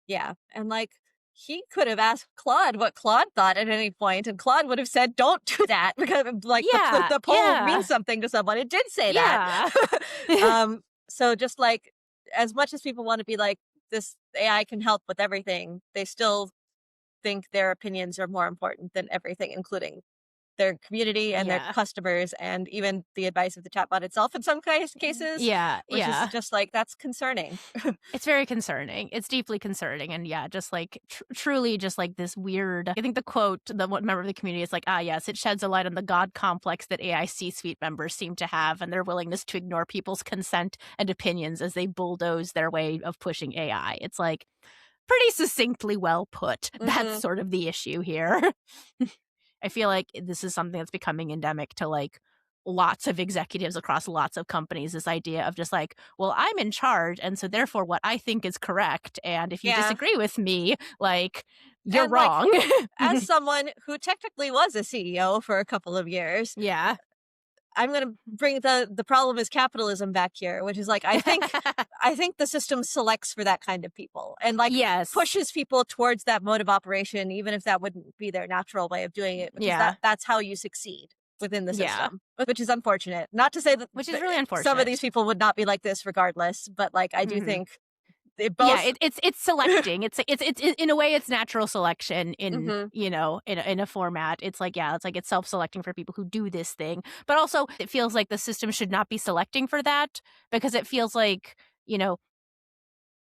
Yeah. And like he could have asked Claude what Claude thought at any point, and Claude would have said, "Don't do that," because like Yeah, the poll yeah, means something to someone. It did say that. yeah. So just like as much as people want to be like this AI can help with everything, they still think their opinions are more important than everything, including their community and their Yeah. customers, and even the advice of the chatbot itself in some cases, Yeah, which is yeah. just like that's concerning. It's very concerning. It's deeply concerning, and yeah, just like truly, just like this weird. I think the quote, the one member of the community is like, "Ah, yes, it sheds a light on the god complex that AI C-suite members seem to have, and their willingness to ignore people's consent and opinions as they bulldoze their way of pushing AI." It's like pretty succinctly well put. That's Hmm. sort of the issue here. I feel like this is something that's becoming endemic to like lots of executives across lots of companies. This idea of just like, well, I'm in charge, and so therefore what I think is correct. And if you Yeah. disagree with me, like, you're And like wrong. as someone who technically was a CEO for a couple of years, Yeah. I'm going to bring the problem is capitalism back here, which is like I think the system selects for that kind of people and like Yes. pushes people towards that mode of operation, even if that wouldn't be their natural way of doing it, because Yeah. that's how you succeed within the Yeah. system, which is unfortunate. Not to say that Which is really some of these unfortunate. people would not be like this regardless, but like I do Mhm. think they Yeah, both. it's selecting. It's in a way it's natural selection in, Hmm. in a format. It's like, yeah, it's like it's self-selecting for people who do this thing. But also it feels like the system should not be selecting for that, because it feels like, you know,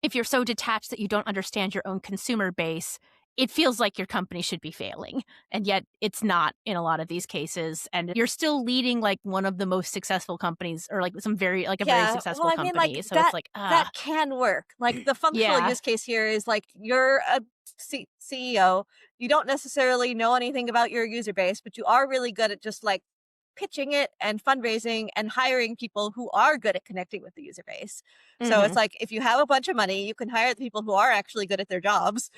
if you're so detached that you don't understand your own consumer base, it feels like your company should be failing. And yet it's not in a lot of these cases. And you're still leading like one of the most successful companies, or like some very like a very Yeah, well, successful I mean, like company. So it's like, that can work. Like the functional yeah. use case here is like you're a CEO. You don't necessarily know anything about your user base, but you are really good at just like pitching it and fundraising and hiring people who are good at connecting with the user base. So it's Mhm. like if you have a bunch of money, you can hire the people who are actually good at their jobs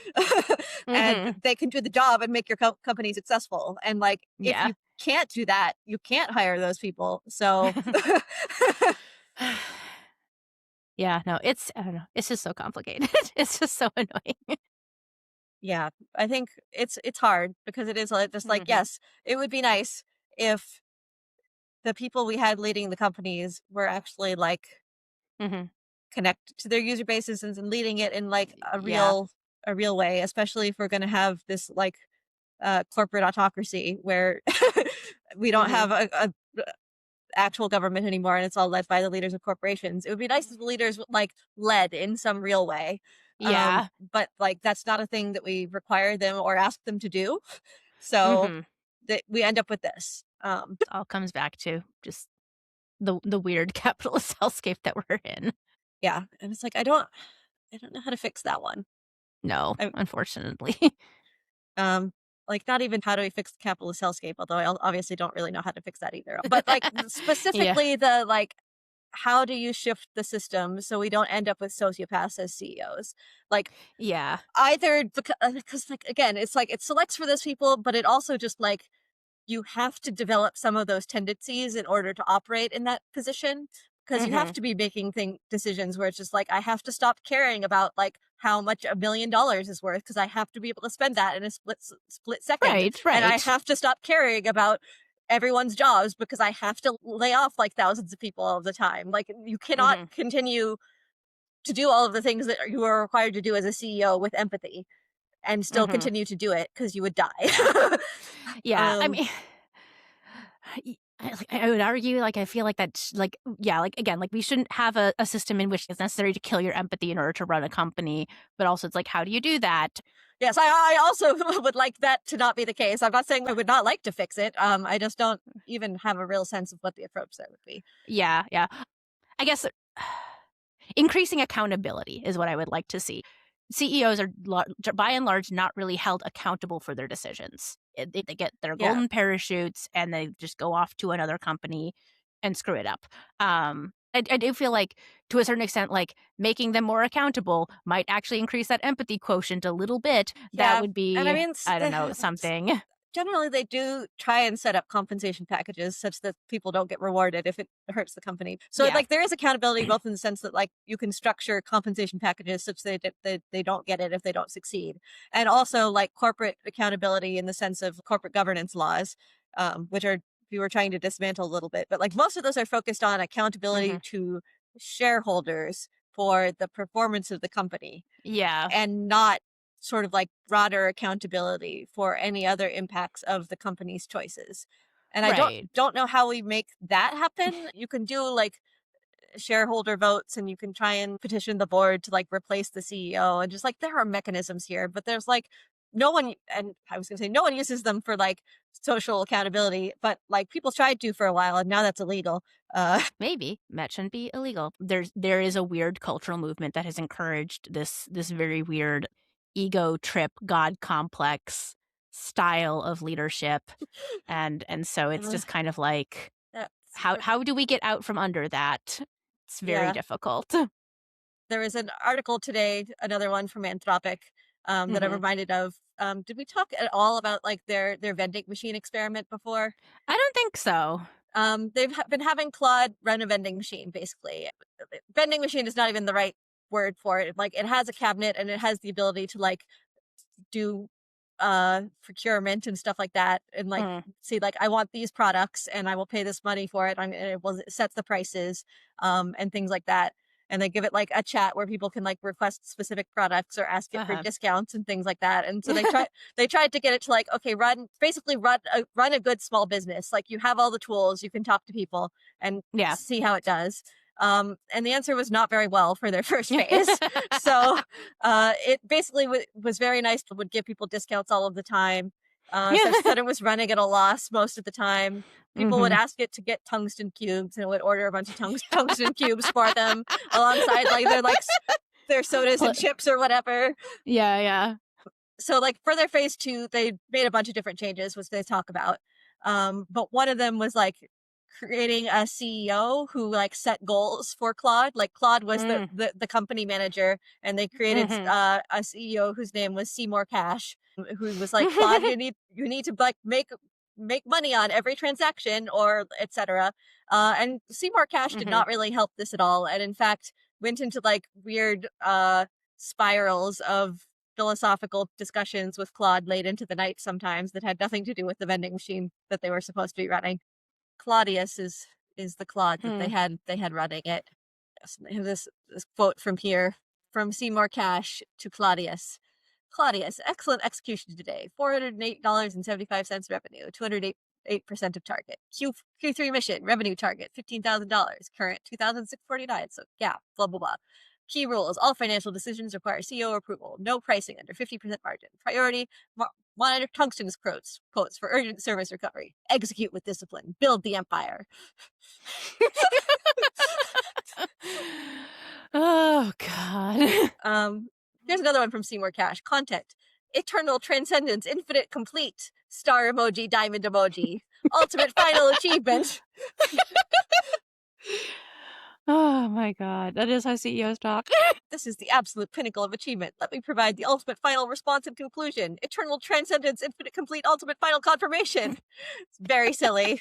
and Mhm. they can do the job and make your company successful. And like if Yeah. you can't do that, you can't hire those people. So Yeah, no, it's I don't know, it's just so complicated. It's just so annoying. yeah, I think it's hard because it is like just like Mhm, yes, it would be nice if the people we had leading the companies were actually like mhm. connected to their user bases and leading it in like Yeah. a real way, especially if we're going to have this like corporate autocracy where we don't Mhm. have a actual government anymore and it's all led by the leaders of corporations. It would be nice if the leaders like led in some real way. Yeah. But like that's not a thing that we require them or ask them to do. So Mhm. that we end up with this. It all comes back to just the weird capitalist hellscape that we're in. Yeah, and it's like I don't know how to fix that one. No, I unfortunately. um like not even how do we fix the capitalist hellscape, although I obviously don't really know how to fix that either. But like Yeah. specifically the like how do you shift the system so we don't end up with sociopaths as CEOs? Like Yeah. either because like again, it's like it selects for those people, but it also just like you have to develop some of those tendencies in order to operate in that position because you have Mhm. to be making decisions where it's just like I have to stop caring about like how much $1 million is worth because I have to be able to spend that in a split second, Right, and I right. have to stop caring about everyone's jobs because I have to lay off like thousands of people all the time. Like you cannot Mhm. continue to do all of the things that you are required to do as a CEO with empathy and still Mhm. continue to do it because you would die. Yeah. Yeah, I um mean I would argue, I feel like that's, yeah, again, we shouldn't have a system in which it's necessary to kill your empathy in order to run a company, but also it's how do you do that? Yes, I also would like that to not be the case. I'm not saying I would not like to fix it. I just don't even have a real sense of what the approach there would be. Yeah, yeah. I guess increasing accountability is what I would like to see. CEOs are, by and large, not really held accountable for their decisions. They get their Yeah. golden parachutes and they just go off to another company and screw it up. I do feel to a certain extent, making them more accountable might actually increase that empathy quotient a little bit. Yeah, That would and I be, mean, I don't know, something. generally they do try and set up compensation packages such that people don't get rewarded if it hurts the company. So Yeah. there is accountability both in the sense that you can structure compensation packages such that they don't get it if they don't succeed, and also corporate accountability in the sense of corporate governance laws, which are we were trying to dismantle a little bit. But most of those are focused on accountability to shareholders for the performance of the company. Yeah. And not sort of broader accountability for any other impacts of the company's choices. And I Right. don't know how we make that happen. You can do shareholder votes, and you can try and petition the board to replace the CEO, and just there are mechanisms here, but there's no one, and I was gonna say no one uses them for social accountability, but people tried to for a while, and now that's illegal. Maybe that shouldn't be illegal. There is a weird cultural movement that has encouraged this very weird ego trip, God complex style of leadership, and so it's just kind of That's how do we get out from under that? It's very yeah. difficult. There was an article today, another one from Anthropic, that I'm reminded of. Did we talk at all about their vending machine experiment before? I don't think so. They've been having Claude run a vending machine, basically. Vending machine is not even the right word for it. It has a cabinet, and it has the ability to do procurement and stuff like that, and see I want these products and I will pay this money for it. It sets the prices, and things like that. And they give it a chat where people can request specific products or ask it for discounts and things like that. And so they tried to get it to okay, run a good small business. You have all the tools, you can talk to people and see how it does. And the answer was not very well for their first phase. So it basically was very nice, would give people discounts all of the time. Such that it was running at a loss most of the time. People would ask it to get tungsten cubes, and it would order a bunch of tungsten cubes for them alongside their sodas and chips or whatever. Yeah, yeah. So for their phase 2, they made a bunch of different changes, which they talk about. But one of them was creating a CEO who set goals for Claude. Claude was the company manager, and they created a CEO whose name was Seymour Cash, who was Claude, you need to make money on every transaction, or etc. And Seymour Cash did not really help this at all, and in fact went into weird spirals of philosophical discussions with Claude late into the night sometimes that had nothing to do with the vending machine that they were supposed to be running. Claudius is the Claude that they had running it. Yes, I have this quote from here from Seymour Cash to Claudius. Claudius, excellent execution today. $408.75 revenue, 208% of target. Q3 mission, revenue target, $15,000. Current, $2,649. So yeah, blah, blah, blah. Key rules, all financial decisions require CEO approval. No pricing under 50% margin. Priority, monitor tungsten quotes for urgent service recovery. Execute with discipline. Build the empire. Oh, God. Here's another one from Seymour Cash. Content. Eternal transcendence, infinite complete. Star emoji, diamond emoji. Ultimate final achievement. Oh my God. That is how CEOs talk. This is the absolute pinnacle of achievement. Let me provide the ultimate final response and conclusion. Eternal transcendence, infinite complete, ultimate final confirmation. It's very silly.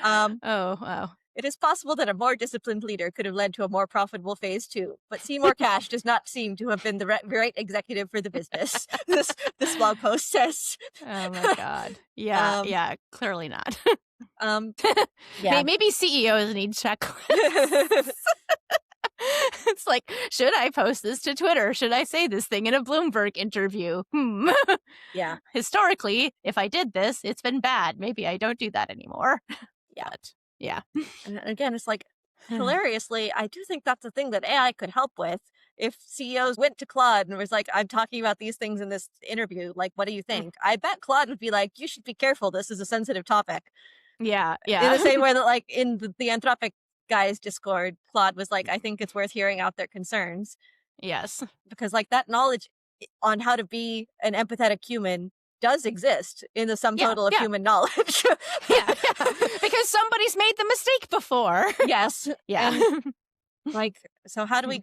Oh, wow. It is possible that a more disciplined leader could have led to a more profitable phase 2, but Seymour Cash does not seem to have been the right executive for the business. This blog post says. Oh my God. Yeah, yeah, clearly not. Yeah. Maybe CEOs need checklists. It's should I post this to Twitter? Should I say this thing in a Bloomberg interview? Yeah. Historically, if I did this, it's been bad. Maybe I don't do that anymore. Yeah. But, yeah. And again, it's like, hilariously, I do think that's a thing that AI could help with. If CEOs went to Claude and was like, I'm talking about these things in this interview, like, what do you think? I bet Claude would be like, you should be careful. This is a sensitive topic. Yeah, In the yeah. same way that, like, in the Anthropic guys' Discord, Claude was like, I think it's worth hearing out their concerns. Yes. Because, like, that knowledge on how to be an empathetic human does exist in the sum Yeah, total of yeah. human knowledge. Yeah, yeah. Because somebody's made the mistake before. Yes. Yeah. And, like, so how do we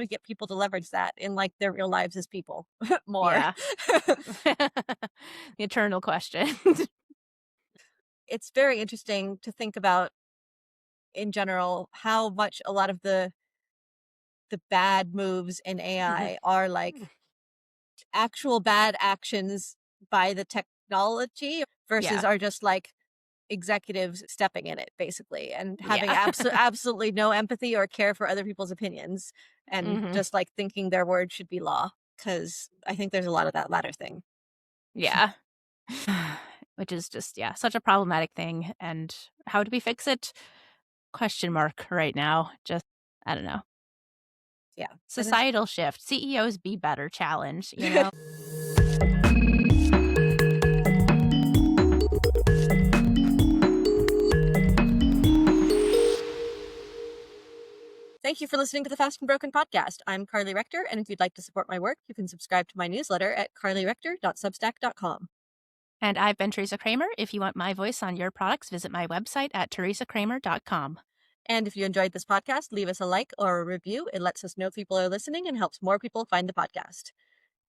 get people to leverage that in, like, their real lives as people more? Yeah. The eternal question. It's very interesting to think about in general how much a lot of the bad moves in AI are like actual bad actions by the technology versus Yeah. are just like executives stepping in it basically and having Yeah. absolutely no empathy or care for other people's opinions and Mhm. just like thinking their word should be law, because I think there's a lot of that latter thing. Yeah. Which is just, yeah, such a problematic thing. And how do we fix it? Question mark right now. Just, I don't know. Yeah. And it's Societal shift. CEOs be better challenge, you know? Thank you for listening to the Fast and Broken podcast. I'm Carly Rector, and if you'd like to support my work, you can subscribe to my newsletter at carlyrector.substack.com. And I've been Teresa Kramer. If you want my voice on your products, visit my website at teresakramer.com. And if you enjoyed this podcast, leave us a like or a review. It lets us know people are listening and helps more people find the podcast.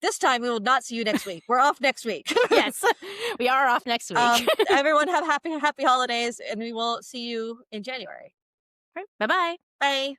This time, we will not see you next week. We're off next week. Yes, we are off next week. Everyone have happy holidays, and we will see you in January. Bye-bye. Bye.